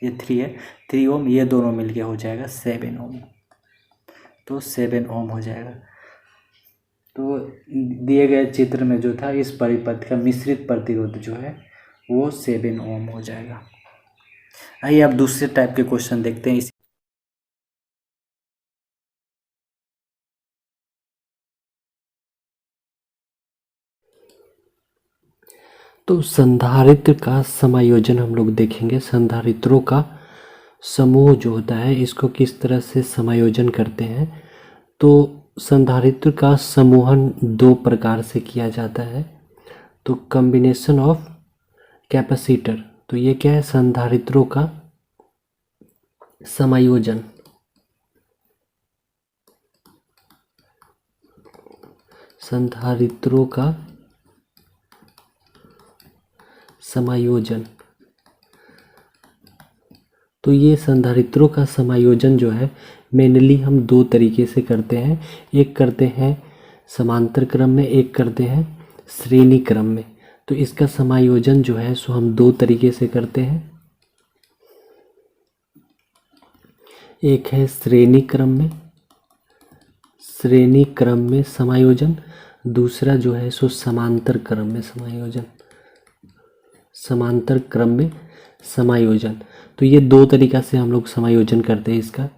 ये 3 है, 3 ओम, ये दोनों मिलके हो जाएगा 7 ओम। तो 7 ओम हो जाएगा। तो दिए गए चित्र में जो था इस परिपथ का मिश्रित प्रतिरोध जो है वो 7 ओम हो जाएगा। आइए अब दूसरे टाइप के क्वेश्चन देखते हैं। तो संधारित्र का समायोजन हम लोग देखेंगे। संधारित्रों का समूह जो होता है इसको किस तरह से समायोजन करते हैं। तो संधारित्र का समूहन दो प्रकार से किया जाता है। तो कॉम्बिनेशन ऑफ कैपेसिटर, तो ये क्या है, संधारित्रों का समायोजन। संधारित्रों का समायोजन, तो ये संधारित्रों का समायोजन जो है मेनली हम दो तरीके से करते हैं। एक करते हैं समांतर क्रम में, एक करते हैं श्रेणी क्रम में। तो इसका समायोजन जो है सो हम दो तरीके से करते हैं। एक है श्रेणी क्रम में, श्रेणी क्रम में समायोजन। दूसरा जो है सो समांतर क्रम में समायोजन, समांतर क्रम में समायोजन। तो ये दो तरीका से हम लोग समायोजन करते हैं इसका।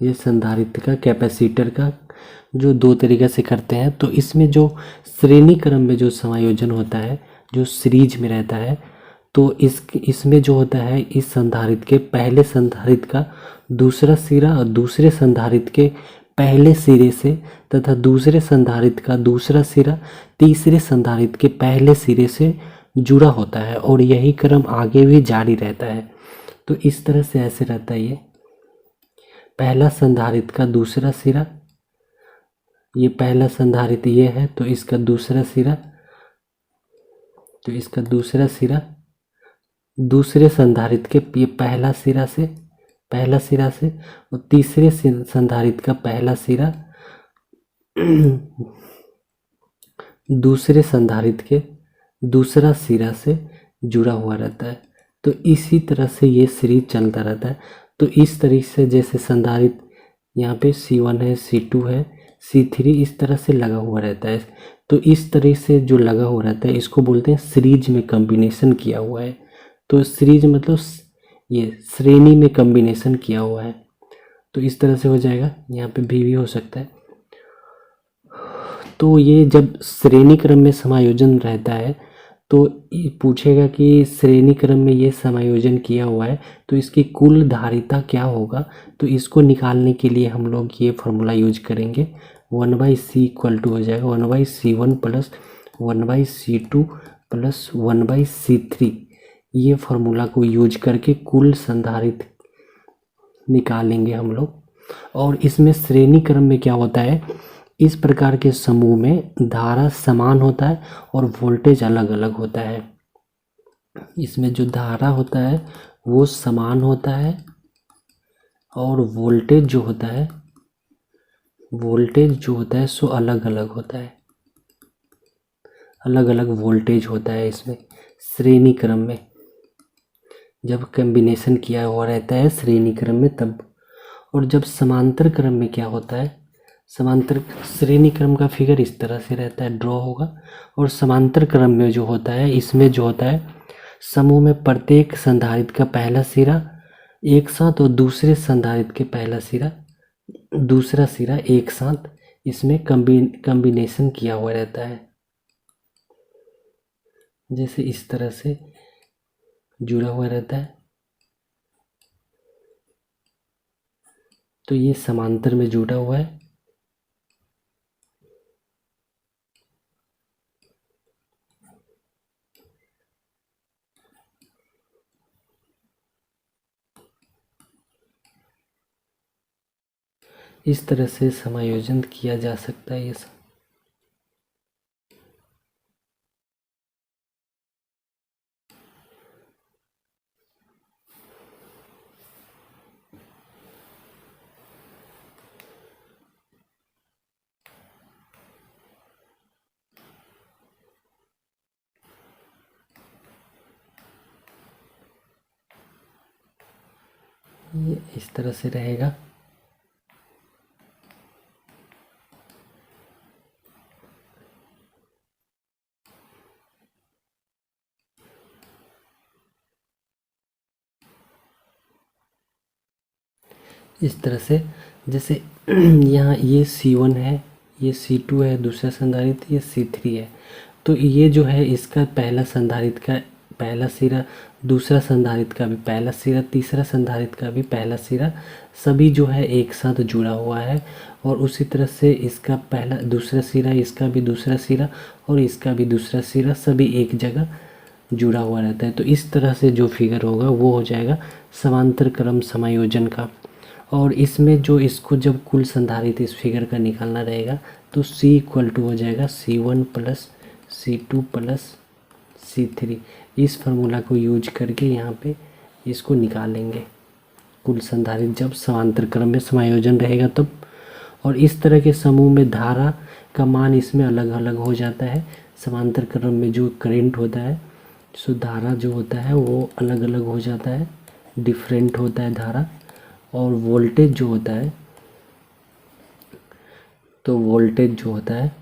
ये संधारित्र का, कैपेसिटर का जो दो तरीका से करते हैं। तो इसमें जो श्रेणी क्रम में जो समायोजन होता है, जो सीरीज में रहता है, तो इसमें जो होता है इस संधारित्र के पहले संधारित्र का दूसरा सिरा और दूसरे संधारित्र के पहले सिरे से तथा दूसरे संधारित्र का दूसरा सिरा तीसरे संधारित्र के पहले सिरे से जुड़ा होता है और यही क्रम आगे भी जारी रहता है। तो इस तरह से ऐसे रहता है। ये पहला संधारित्र का दूसरा सिरा, ये पहला संधारित्र ये है, तो इसका दूसरा सिरा, तो इसका दूसरा सिरा दूसरे संधारित्र के ये पहला सिरा से, पहला सिरा से, और तीसरे संधारित्र का पहला सिरा दूसरे संधारित्र के दूसरा सिरा से जुड़ा हुआ रहता है। तो इसी तरह से ये सीरीज चलता रहता है। तो इस तरीके से जैसे संधारित्र यहाँ पे C1 है, C2 है, C3 इस तरह से लगा हुआ रहता है। तो इस तरह से जो लगा हुआ रहता है इसको बोलते हैं सीरीज में कॉम्बिनेशन किया हुआ है। तो सीरीज मतलब ये श्रेणी में कॉम्बिनेशन किया हुआ है। तो इस तरह से हो जाएगा, यहाँ पे भी हो सकता है। तो ये जब श्रेणी क्रम में समायोजन रहता है तो पूछेगा कि श्रेणी क्रम में ये समायोजन किया हुआ है तो इसकी कुल धारिता क्या होगा। तो इसको निकालने के लिए हम लोग ये फार्मूला यूज करेंगे। 1/c इक्वल टू हो जाएगा 1/c1 plus 1/c2 plus 1/c3। ये फार्मूला को यूज करके कुल संधारित्र निकालेंगे हम लोग। और इसमें श्रेणी क्रम में क्या होता है, इस प्रकार के समूह में धारा समान होता है और वोल्टेज अलग अलग होता है। इसमें जो धारा होता है वो समान होता है और वोल्टेज जो होता है, वोल्टेज जो होता है सो अलग अलग होता है, अलग अलग वोल्टेज होता है इसमें श्रेणी क्रम में। जब कॉम्बिनेशन किया हुआ रहता है श्रेणी क्रम में तब। और जब समांतर क्रम में क्या होता है, समांतर श्रेणी क्रम का फिगर इस तरह से रहता है, ड्रॉ होगा। और समांतर क्रम में जो होता है इसमें जो होता है समूह में प्रत्येक संधारित्र का पहला सिरा एक साथ और दूसरे संधारित्र के पहला सिरा दूसरा सिरा एक साथ इसमें कॉम्बिनेशन किया हुआ रहता है, जैसे इस तरह से जुड़ा हुआ रहता है। तो ये समांतर में जुड़ा हुआ है। इस तरह से समायोजन किया जा सकता है ये सब। ये इस तरह से रहेगा। इस तरह से जैसे यहाँ ये C1 है, ये C2 है दूसरा संधारित्र, ये C3 है। तो ये जो है इसका पहला संधारित्र का पहला सिरा, दूसरा संधारित्र का भी पहला सिरा, तीसरा संधारित्र का भी पहला सिरा, सभी जो है एक साथ जुड़ा हुआ है। और उसी तरह से इसका पहला दूसरा सिरा, इसका भी दूसरा सिरा और इसका भी दूसरा सिरा, सभी एक जगह जुड़ा हुआ रहता है। तो इस तरह से जो फिगर होगा वो हो जाएगा समांतर क्रम समायोजन का। और इसमें जो इसको जब कुल संधारित्र इस फिगर का निकालना रहेगा तो C इक्वल टू हो जाएगा C1 plus C2 plus C3। इस फार्मूला को यूज करके यहाँ पे इसको निकालेंगे कुल संधारित्र जब समांतर क्रम में समायोजन रहेगा तब। और इस तरह के समूह में धारा का मान इसमें अलग अलग हो जाता है। समांतर क्रम में जो करंट होता है, सो धारा जो होता है वो अलग अलग हो जाता है, डिफरेंट होता है धारा। और वोल्टेज जो होता है, तो वोल्टेज जो होता है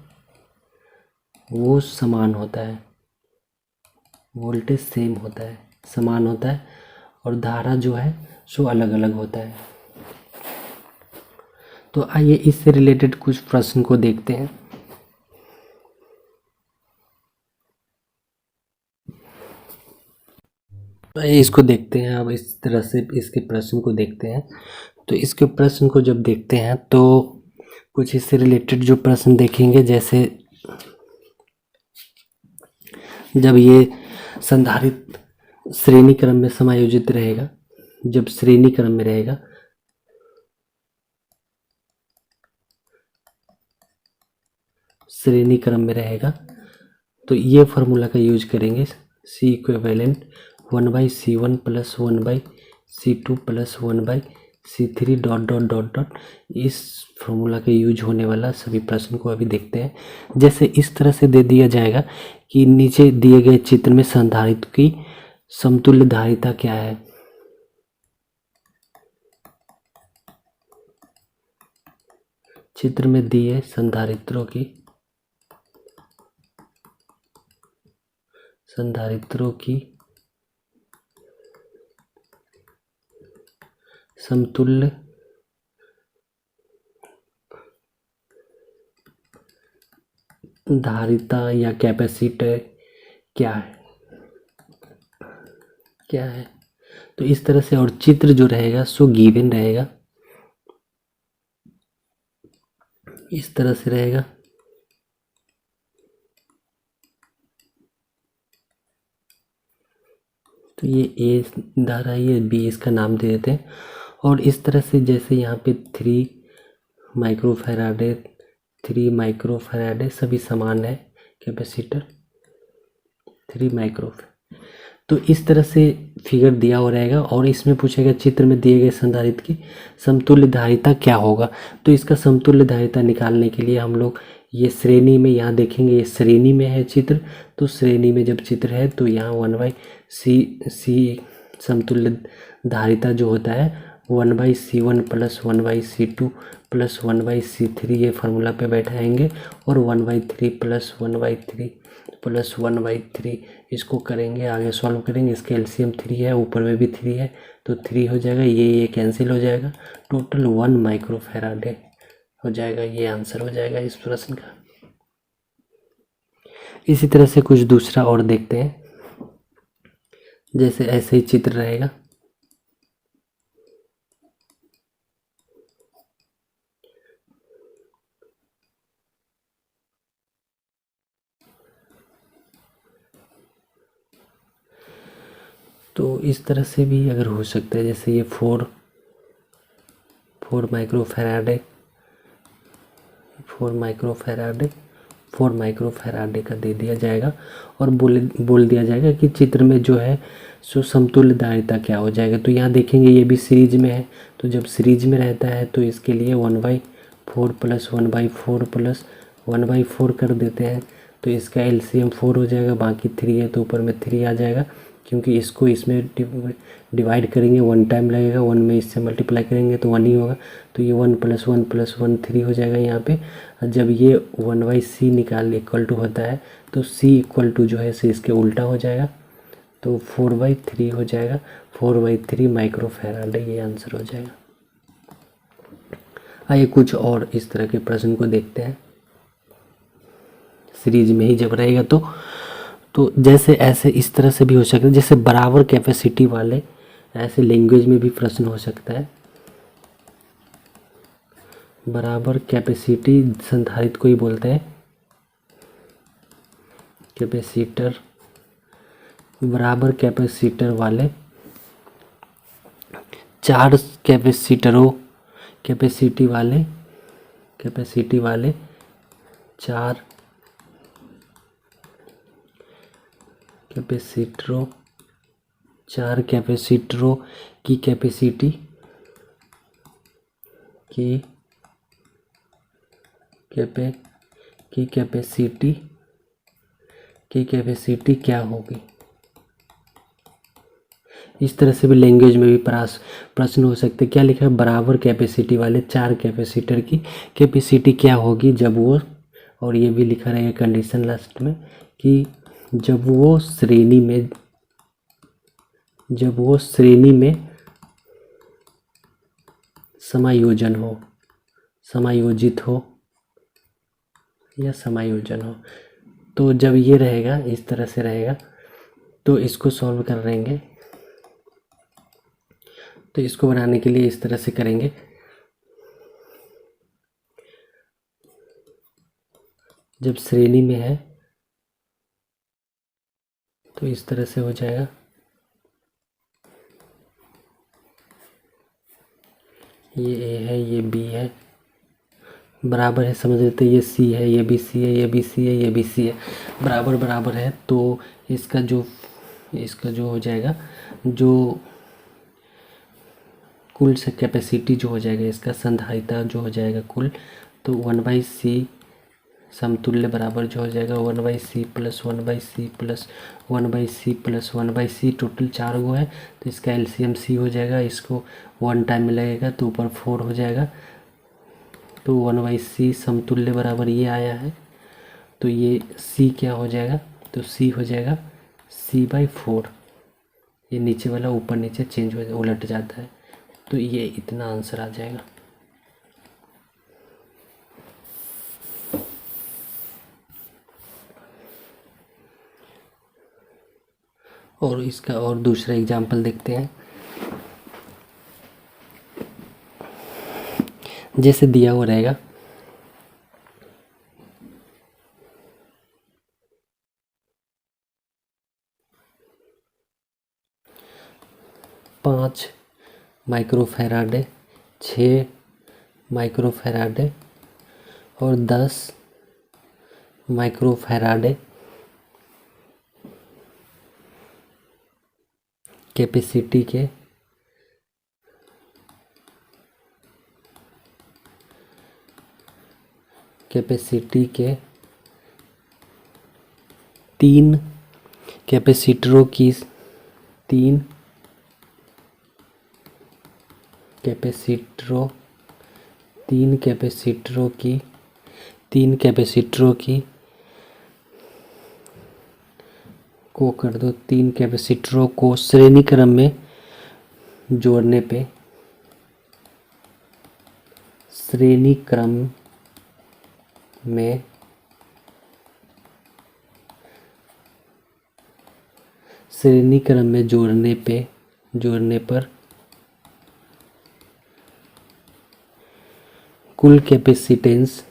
वो समान होता है, वोल्टेज सेम होता है, समान होता है। और धारा जो है सो अलग अलग होता है। तो आइए इससे रिलेटेड कुछ प्रश्न को देखते हैं। आइए इसको देखते हैं। अब इस तरह से इसके प्रश्न को देखते हैं। तो इसके प्रश्न को जब देखते हैं तो कुछ इससे रिलेटेड जो प्रश्न देखेंगे, जैसे जब ये संधारित्र श्रेणी क्रम में समायोजित रहेगा, जब श्रेणी क्रम में रहेगा श्रेणी क्रम में रहेगा तो ये फार्मूला का यूज करेंगे C equivalent 1/C1 plus 1/C2 plus 1/C3 dot dot dot dot. इस फार्मूला का यूज होने वाला सभी प्रश्न को अभी देखते हैं। जैसे इस तरह से दे दिया जाएगा कि नीचे दिए गए चित्र में संधारित्र की समतुल्य धारिता क्या है। चित्र में दिए संधारित्रों की समतुल्य धारिता या कैपेसिटर क्या है। तो इस तरह से, और चित्र जो रहेगा सो गिवन रहेगा, इस तरह से रहेगा। तो ये ए धारा, ये बी, इसका नाम दे देते हैं। और इस तरह से जैसे यहाँ पे 3 माइक्रोफैराडे 3 माइक्रोफैराडे सभी समान है कैपेसिटर 3 माइक्रोफैराडे। तो इस तरह से फिगर दिया हो रहेगा और इसमें पूछेगा चित्र में दिए गए संधारित्र की समतुल्य धारिता क्या होगा। तो इसका समतुल्य धारिता निकालने के लिए हम लोग ये श्रेणी में, यहाँ देखेंगे ये श्रेणी में है चित्र, तो श्रेणी में जब चित्र है तो यहाँ 1/C समतुल्य धारिता जो होता है 1/C1 plus 1/C2 plus 1/C3 ये फार्मूला पे बैठाएंगे। और 1/3 प्लस 1/3 प्लस 1/3 इसको करेंगे, आगे सॉल्व करेंगे। इसका एलसीएम 3 है, ऊपर में भी 3 है तो 3 हो जाएगा, ये कैंसिल हो जाएगा, टोटल 1 माइक्रोफैराडे हो जाएगा। ये आंसर हो जाएगा इस प्रश्न का। इसी तरह से कुछ दूसरा और देखते हैं। जैसे ऐसे ही चित्र रहेगा, तो इस तरह से भी अगर हो सकता है। जैसे ये 4 माइक्रोफैराडे 4 माइक्रोफैराडे का दे दिया जाएगा और बोल दिया जाएगा कि चित्र में जो है सो समतुल्य धारिता क्या हो जाएगा। तो यहाँ देखेंगे ये भी सीरीज में है, तो जब सीरीज में रहता है तो इसके लिए 1/4 प्लस 1/4 प्लस 1/4 कर देते हैं। तो इसका एलसीएम 4 हो जाएगा, बाकी 3 है तो ऊपर में 3 आ जाएगा, क्योंकि इसको इसमें डिवाइड करेंगे 1 टाइम लगेगा, 1 में इससे मल्टीप्लाई करेंगे तो 1 ही होगा। तो ये 1 + 1 + 1 3 हो जाएगा यहाँ पे। जब ये 1/C निकाल इक्वल टू होता है तो C इक्वल टू जो है से इसके उल्टा हो जाएगा, तो 4/3 हो जाएगा। 4/3 माइक्रोफैराडे ये आंसर हो जाएगा। आइए कुछ और इस तरह के प्रश्न को देखते हैं। सीरीज में ही जब रहेगा तो जैसे ऐसे इस तरह से भी हो सकता है, जैसे बराबर कैपेसिटी वाले, ऐसे लैंग्वेज में भी प्रश्न हो सकता है। बराबर कैपेसिटी संधारित्र को ही बोलते हैं कैपेसिटर। बराबर कैपेसिटर वाले 4 कैपेसिटी वाले 4 कैपेसिटरों 4 कैपेसिटरों की कैपेसिटी क्या होगी। इस तरह से भी लैंग्वेज में भी प्रश्न हो सकते। क्या लिखा है, बराबर कैपेसिटी वाले 4 कैपेसिटर की कैपेसिटी क्या होगी जब वो, और ये भी लिखा रहेगा कंडीशन लास्ट में कि जब वो श्रेणी में समायोजित हो या समायोजन हो। तो जब ये रहेगा, इस तरह से रहेगा, तो इसको सॉल्व कर लेंगे। तो इसको बनाने के लिए इस तरह से करेंगे। जब श्रेणी में है तो इस तरह से हो जाएगा। ये ए है, ये बी है, बराबर है, समझ लेते हैं। ये सी है, ये भी सी है, ये भी सी है, ये भी सी है, बराबर बराबर है। तो इसका जो हो जाएगा, जो कुल से कैपेसिटी जो हो जाएगा, इसका संधारिता जो हो जाएगा कुल, तो 1/c समतुल्य बराबर जो हो जाएगा 1/c plus 1/c plus 1/c plus 1/c, total 4 गो है तो इसका एलसीएम c हो जाएगा। इसको 1 टाइम में लगेगा तो ऊपर 4 हो जाएगा। तो 1/c समतुल्य बराबर ये आया है। तो ये c क्या हो जाएगा, तो c हो जाएगा c/4। ये नीचे वाला ऊपर नीचे चेंज हो उलट जाता है, तो ये इतना आंसर आ जाएगा। और इसका और दूसरा एग्जाम्पल देखते हैं। जैसे दिया हुआ रहेगा, पाँच माइक्रोफैराडे, 6 माइक्रोफैराडे और 10 माइक्रोफैराडे कैपेसिटी के तीन कैपेसिटरों की तीन कैपेसिटरों की को कर दो, 3 कैपेसिटरों को श्रेणी क्रम में जोड़ने पे श्रेणी क्रम में जोड़ने पर कुल कैपेसिटेंस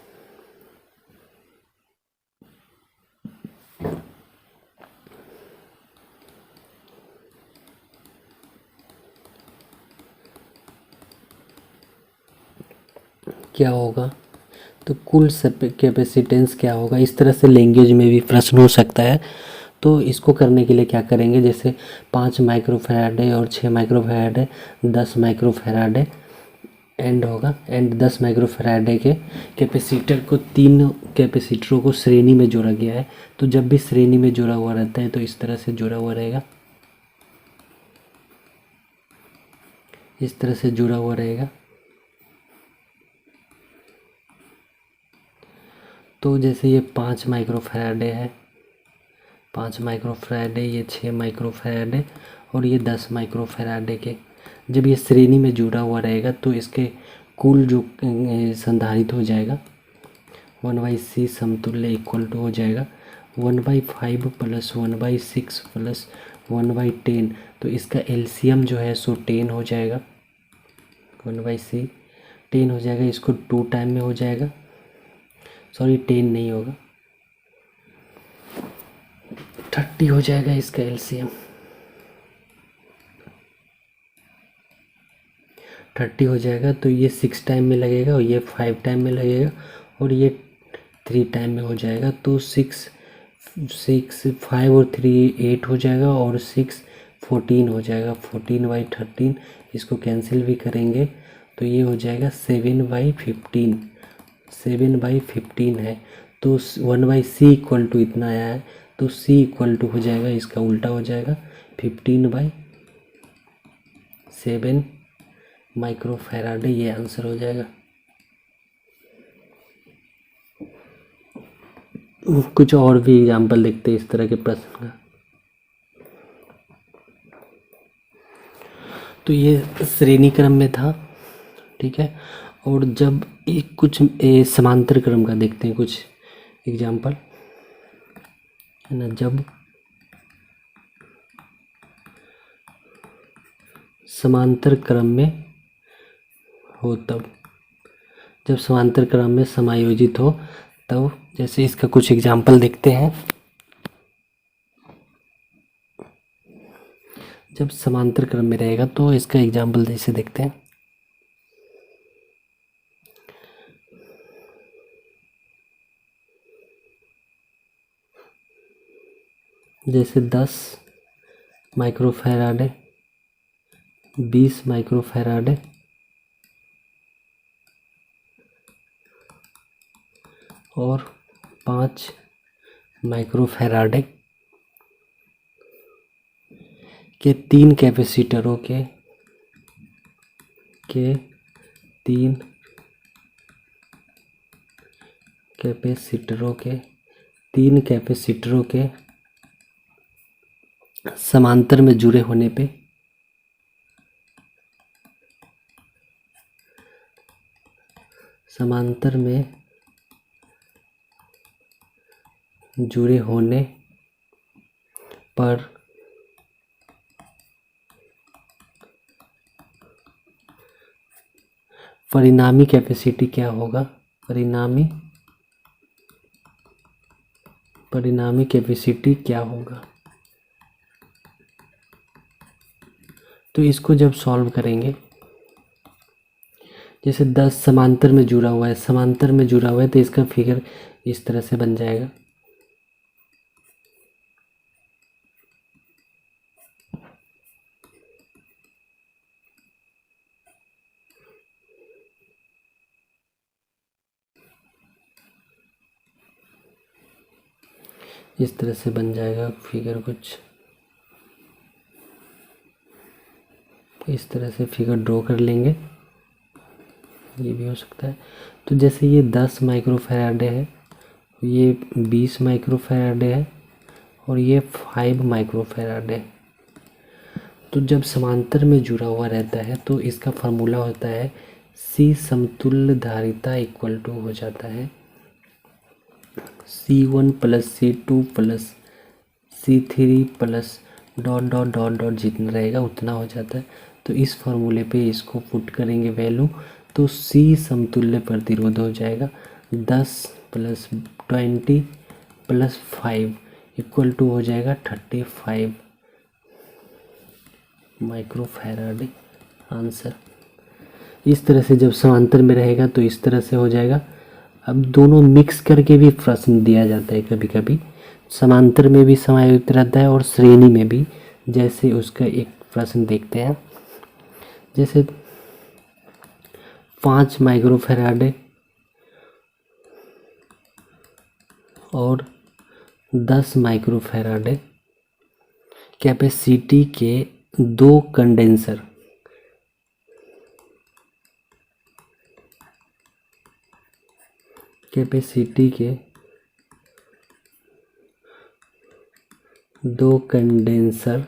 क्या होगा। तो कुल कैपेसिटेंस क्या होगा। इस तरह से लैंग्वेज में भी प्रश्न हो सकता है। तो इसको करने के लिए क्या करेंगे, जैसे 5 माइक्रोफैराडे और 6 माइक्रोफैराडे 10 माइक्रोफैराडे एंड होगा। एंड 10 माइक्रोफैराडे के कैपेसिटर को 3 कैपेसिटरों को श्रेणी में जोड़ा गया है। तो जब भी श्रेणी में जोड़ा हुआ रहता है तो इस तरह से जुड़ा हुआ रहेगा, इस तरह से जुड़ा हुआ रहेगा। तो जैसे ये 5 माइक्रोफैराडे है, 5 माइक्रोफैराडे, ये 6 माइक्रोफैराडे और ये 10 माइक्रोफैराडे के जब ये श्रेणी में जुड़ा हुआ रहेगा तो इसके कुल जो संधारित हो जाएगा 1/c समतुल्य इक्वल टू हो जाएगा 1/5 प्लस 1/6 प्लस 1/10। तो इसका एलसीएम जो है सो 10 हो जाएगा। 1/c 10 हो जाएगा, इसको 2 टाइम में हो जाएगा, सॉरी 10 नहीं होगा, 30 हो जाएगा इसका एलसीएम। 30 हो जाएगा तो ये 6 टाइम में लगेगा और ये 5 टाइम में लगेगा और ये 3 टाइम में हो जाएगा। तो 6 5 और 3 8 हो जाएगा और 6 14 हो जाएगा। 14/13 इसको कैंसिल भी करेंगे तो ये हो जाएगा 7/15। 7/15 है तो 1/c इक्वल टू इतना आया है तो c इक्वल टू हो जाएगा, इसका उल्टा हो जाएगा 15/7 माइक्रोफैराड। ये आंसर हो जाएगा। कुछ और भी एग्जाम्पल देखते हैं इस तरह के प्रश्न का। तो ये श्रेणी क्रम में था, ठीक है। और जब एक कुछ समांतर क्रम का देखते हैं कुछ एग्जाम्पल, है ना। जब समांतर क्रम में हो तब, जब समांतर क्रम में समायोजित हो तब, जैसे इसका कुछ एग्जाम्पल देखते हैं। जब समांतर क्रम में रहेगा तो इसका एग्जाम्पल जैसे देखते हैं। जैसे 10 माइक्रोफैराड है, 20 माइक्रोफैराड है और 5 माइक्रोफैराड के 3 कैपेसिटरों के 3 कैपेसिटरों के समांतर में जुड़े होने पे समांतर में जुड़े होने पर परिणामी कैपेसिटी क्या होगा? परिणामी कैपेसिटी क्या होगा? तो इसको जब सॉल्व करेंगे, जैसे 10 समांतर में जुड़ा हुआ है तो इसका फिगर इस तरह से बन जाएगा। इस तरह से बन जाएगा फिगर, कुछ इस तरह से फिगर ड्रॉ कर लेंगे, ये भी हो सकता है। तो जैसे ये 10 माइक्रोफैराड है, ये 20 माइक्रोफैराड है और ये 5 माइक्रोफैराड है। तो जब समांतर में जुड़ा हुआ रहता है तो इसका फार्मूला होता है C समतुल्य धारिता इक्वल टू हो जाता है C1 plus C2 plus C3 plus dot dot dot dot, जितना रहेगा उतना हो जाता है। तो इस फार्मूले पे इसको पुट करेंगे वैल्यू, तो C समतुल्य प्रतिरोध हो जाएगा 10 प्लस 20 प्लस 5 इक्वल टू हो जाएगा 35 माइक्रोफैराड आंसर। इस तरह से जब समांतर में रहेगा तो इस तरह से हो जाएगा। अब दोनों मिक्स करके भी प्रश्न दिया जाता है कभी कभी, समांतर में भी समायोजित रहता है और श्रेणी में भी। जैसे उसका एक प्रश्न देखते हैं, जैसे 5 माइक्रोफैराड और 10 माइक्रोफैराड कैपेसिटी के 2 कंडेंसर कैपेसिटी के 2 कंडेंसर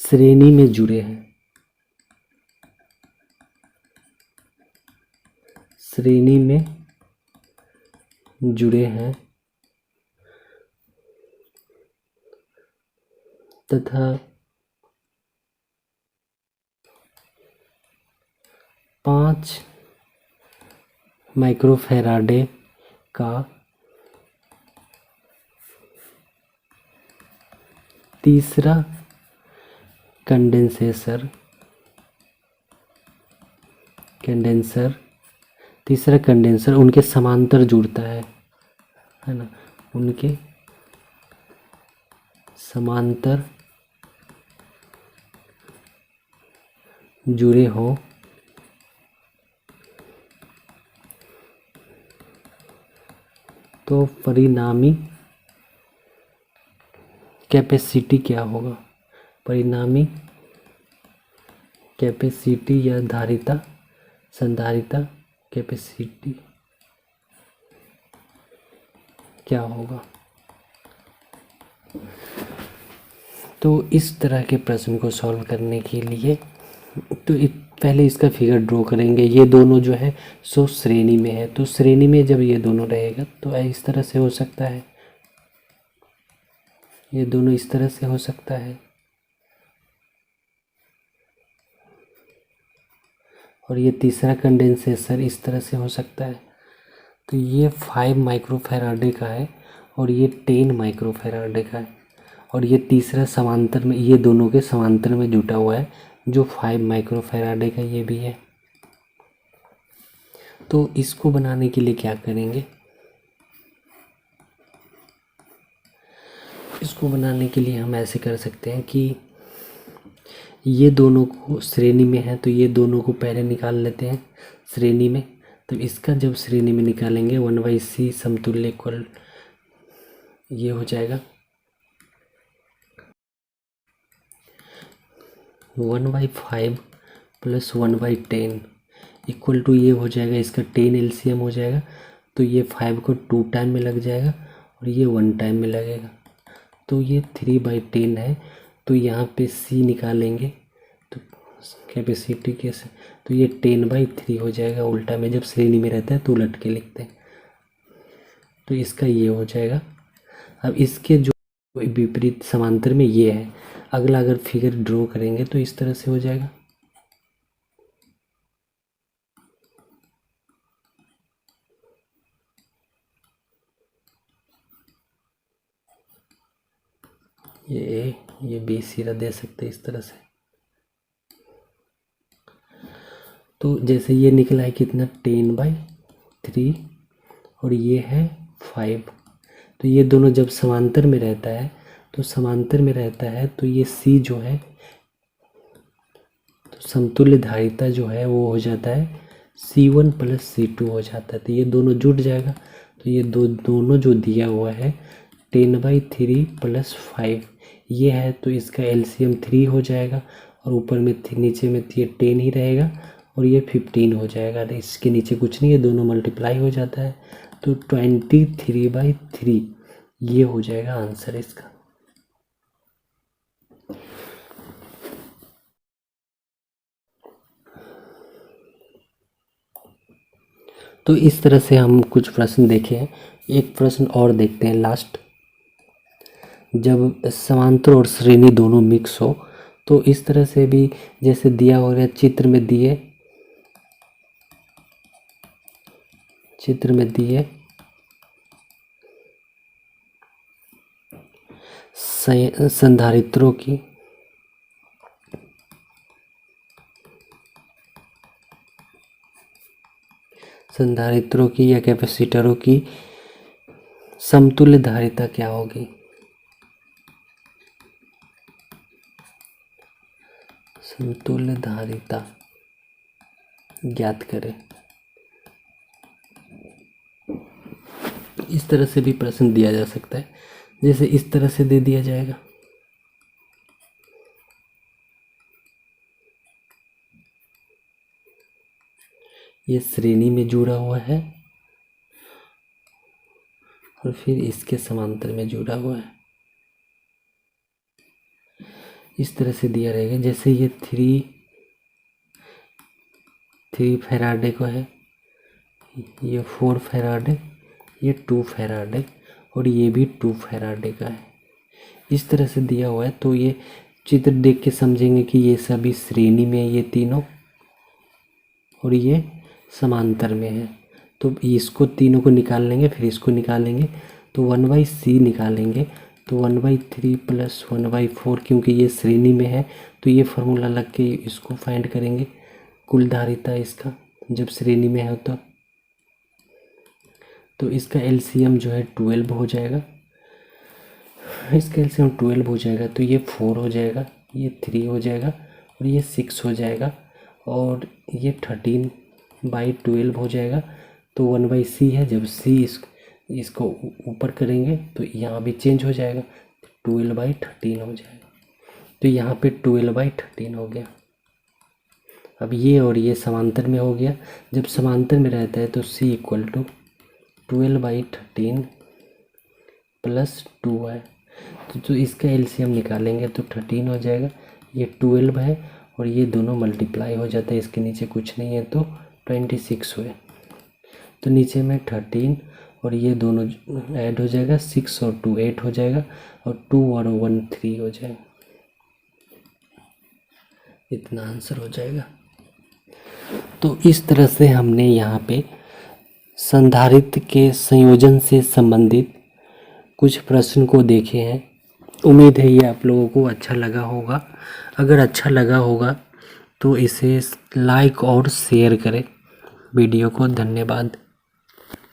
श्रेणी में जुड़े हैं, श्रेणी में जुड़े हैं तथा 5 माइक्रोफैराडे का तीसरा कंडेंसर उनके समांतर जुड़ता है ना, उनके समांतर जुड़े हो तो परिणामी कैपेसिटी क्या होगा? परिणामी कैपेसिटी या संधारिता कैपेसिटी क्या होगा? तो इस तरह के प्रश्न को सॉल्व करने के लिए तो पहले इसका फिगर ड्रॉ करेंगे। ये दोनों जो है सो श्रेणी में है, तो श्रेणी में जब ये दोनों रहेगा तो इस तरह से हो सकता है, ये दोनों इस तरह से हो सकता है, और ये तीसरा कंडेंसेशन इस तरह से हो सकता है। तो ये 5 माइक्रोफैराडे का है और ये 10 माइक्रोफैराडे का है, और ये तीसरा समांतर में, ये दोनों के समांतर में जुटा हुआ है जो 5 माइक्रोफैराडे का ये भी है। तो इसको बनाने के लिए क्या करेंगे? इसको बनाने के लिए हम ऐसे कर सकते हैं कि ये दोनों को श्रेणी में है तो ये दोनों को पहले निकाल लेते हैं श्रेणी में। तो इसका जब श्रेणी में निकालेंगे 1/c समतुल्य इक्वल ये हो जाएगा 1/5 प्लस 1/10 इक्वल टू ये हो जाएगा, इसका 10 LCM हो जाएगा। तो ये 5 को 2 टाइम में लग जाएगा और ये 1 टाइम में लगेगा, तो ये 3/10 है। तो यहाँ पे c निकालेंगे तो कैपेसिटी कैसे, तो ये 10/3 हो जाएगा। उल्टा में जब श्रेणी में रहता है तो उलट के लिखते हैं, तो इसका ये हो जाएगा। अब इसके जो विपरीत समांतर में ये है, अगला अगर फिगर ड्रॉ करेंगे तो इस तरह से हो जाएगा। ये बी सिरा दे सकते हैं इस तरह से। तो जैसे ये निकला है कितना 10/3 और ये है 5। तो ये दोनों जब समांतर में रहता है तो ये C जो है तो समतुल्य धारिता जो है वो हो जाता है C1 प्लस C2 हो जाता है। तो ये दोनों जुड़ जाएगा, तो ये दोनों जो दिया हुआ है 10/3 प्लस 5 ये है, तो इसका LCM 3 हो जाएगा और ऊपर में नीचे में ये 10 ही रहेगा और ये 15 हो जाएगा। तो इसके नीचे कुछ नहीं है, दोनों मल्टीप्लाई हो जाता है, तो 23/3 ये हो जाएगा आंसर इसका। तो इस तरह से हम कुछ प्रश्न देखे हैं। एक प्रश्न और देखते हैं लास्ट। जब समांतर और श्रेणी दोनों मिक्स हो तो इस तरह से भी जैसे दिया हो रहा है चित्र में दिए संधारित्रों की या कैपेसिटरों की समतुल्य धारिता क्या होगी? समतुल्य धारिता ज्ञात करें। इस तरह से भी प्रश्न दिया जा सकता है, जैसे इस तरह से दे दिया जाएगा। ये श्रेणी में जुड़ा हुआ है और फिर इसके समांतर में जुड़ा हुआ है, इस तरह से दिया रहेगा। जैसे ये 3 फैराडे को है, ये 4 फैराडे, ये 2 फैराडे और ये भी 2 फैराडे का है। इस तरह से दिया हुआ है तो ये चित्र देख के समझेंगे कि ये सभी श्रेणी में है, ये तीनों, और ये समांतर में है। तो इसको तीनों को निकाल लेंगे, फिर इसको निकालेंगे तो 1/c निकालेंगे तो 1/3 + 1/4, क्योंकि ये श्रेणी में है तो ये फार्मूला लग के इसको फाइंड करेंगे कुल धारिता इसका जब श्रेणी में है तो इसका एलसीएम जो है 12 हो जाएगा। इसका एलसीएम 12 हो जाएगा तो ये 4 हो जाएगा, ये 3 हो जाएगा और ये 6 हो जाएगा और ये 13/12 हो जाएगा। तो 1/c है, जब c इसको ऊपर करेंगे तो यहाँ भी चेंज हो जाएगा, 12/13 हो जाएगा। तो यहाँ पे 12/13 हो गया। अब ये और ये समांतर में हो गया। जब समांतर में रहता है तो c = 12/13 + 2 है। तो इसका एलसीएम निकालेंगे तो 13 हो जाएगा, ये 12 है और ये दोनों मल्टीप्लाई हो जाता है, इसके नीचे कुछ नहीं है तो 26 हुए। तो नीचे में 13 और ये दोनों ऐड हो जाएगा, 6 और 2 8 हो जाएगा और 2 और 1 3 हो जाएगा। इतना आंसर हो जाएगा। तो इस तरह से हमने यहाँ पे संधारित्र के संयोजन से संबंधित कुछ प्रश्न को देखे हैं। उम्मीद है ये आप लोगों को अच्छा लगा होगा। अगर अच्छा लगा होगा तो इसे लाइक और शेयर करें वीडियो को। धन्यवाद।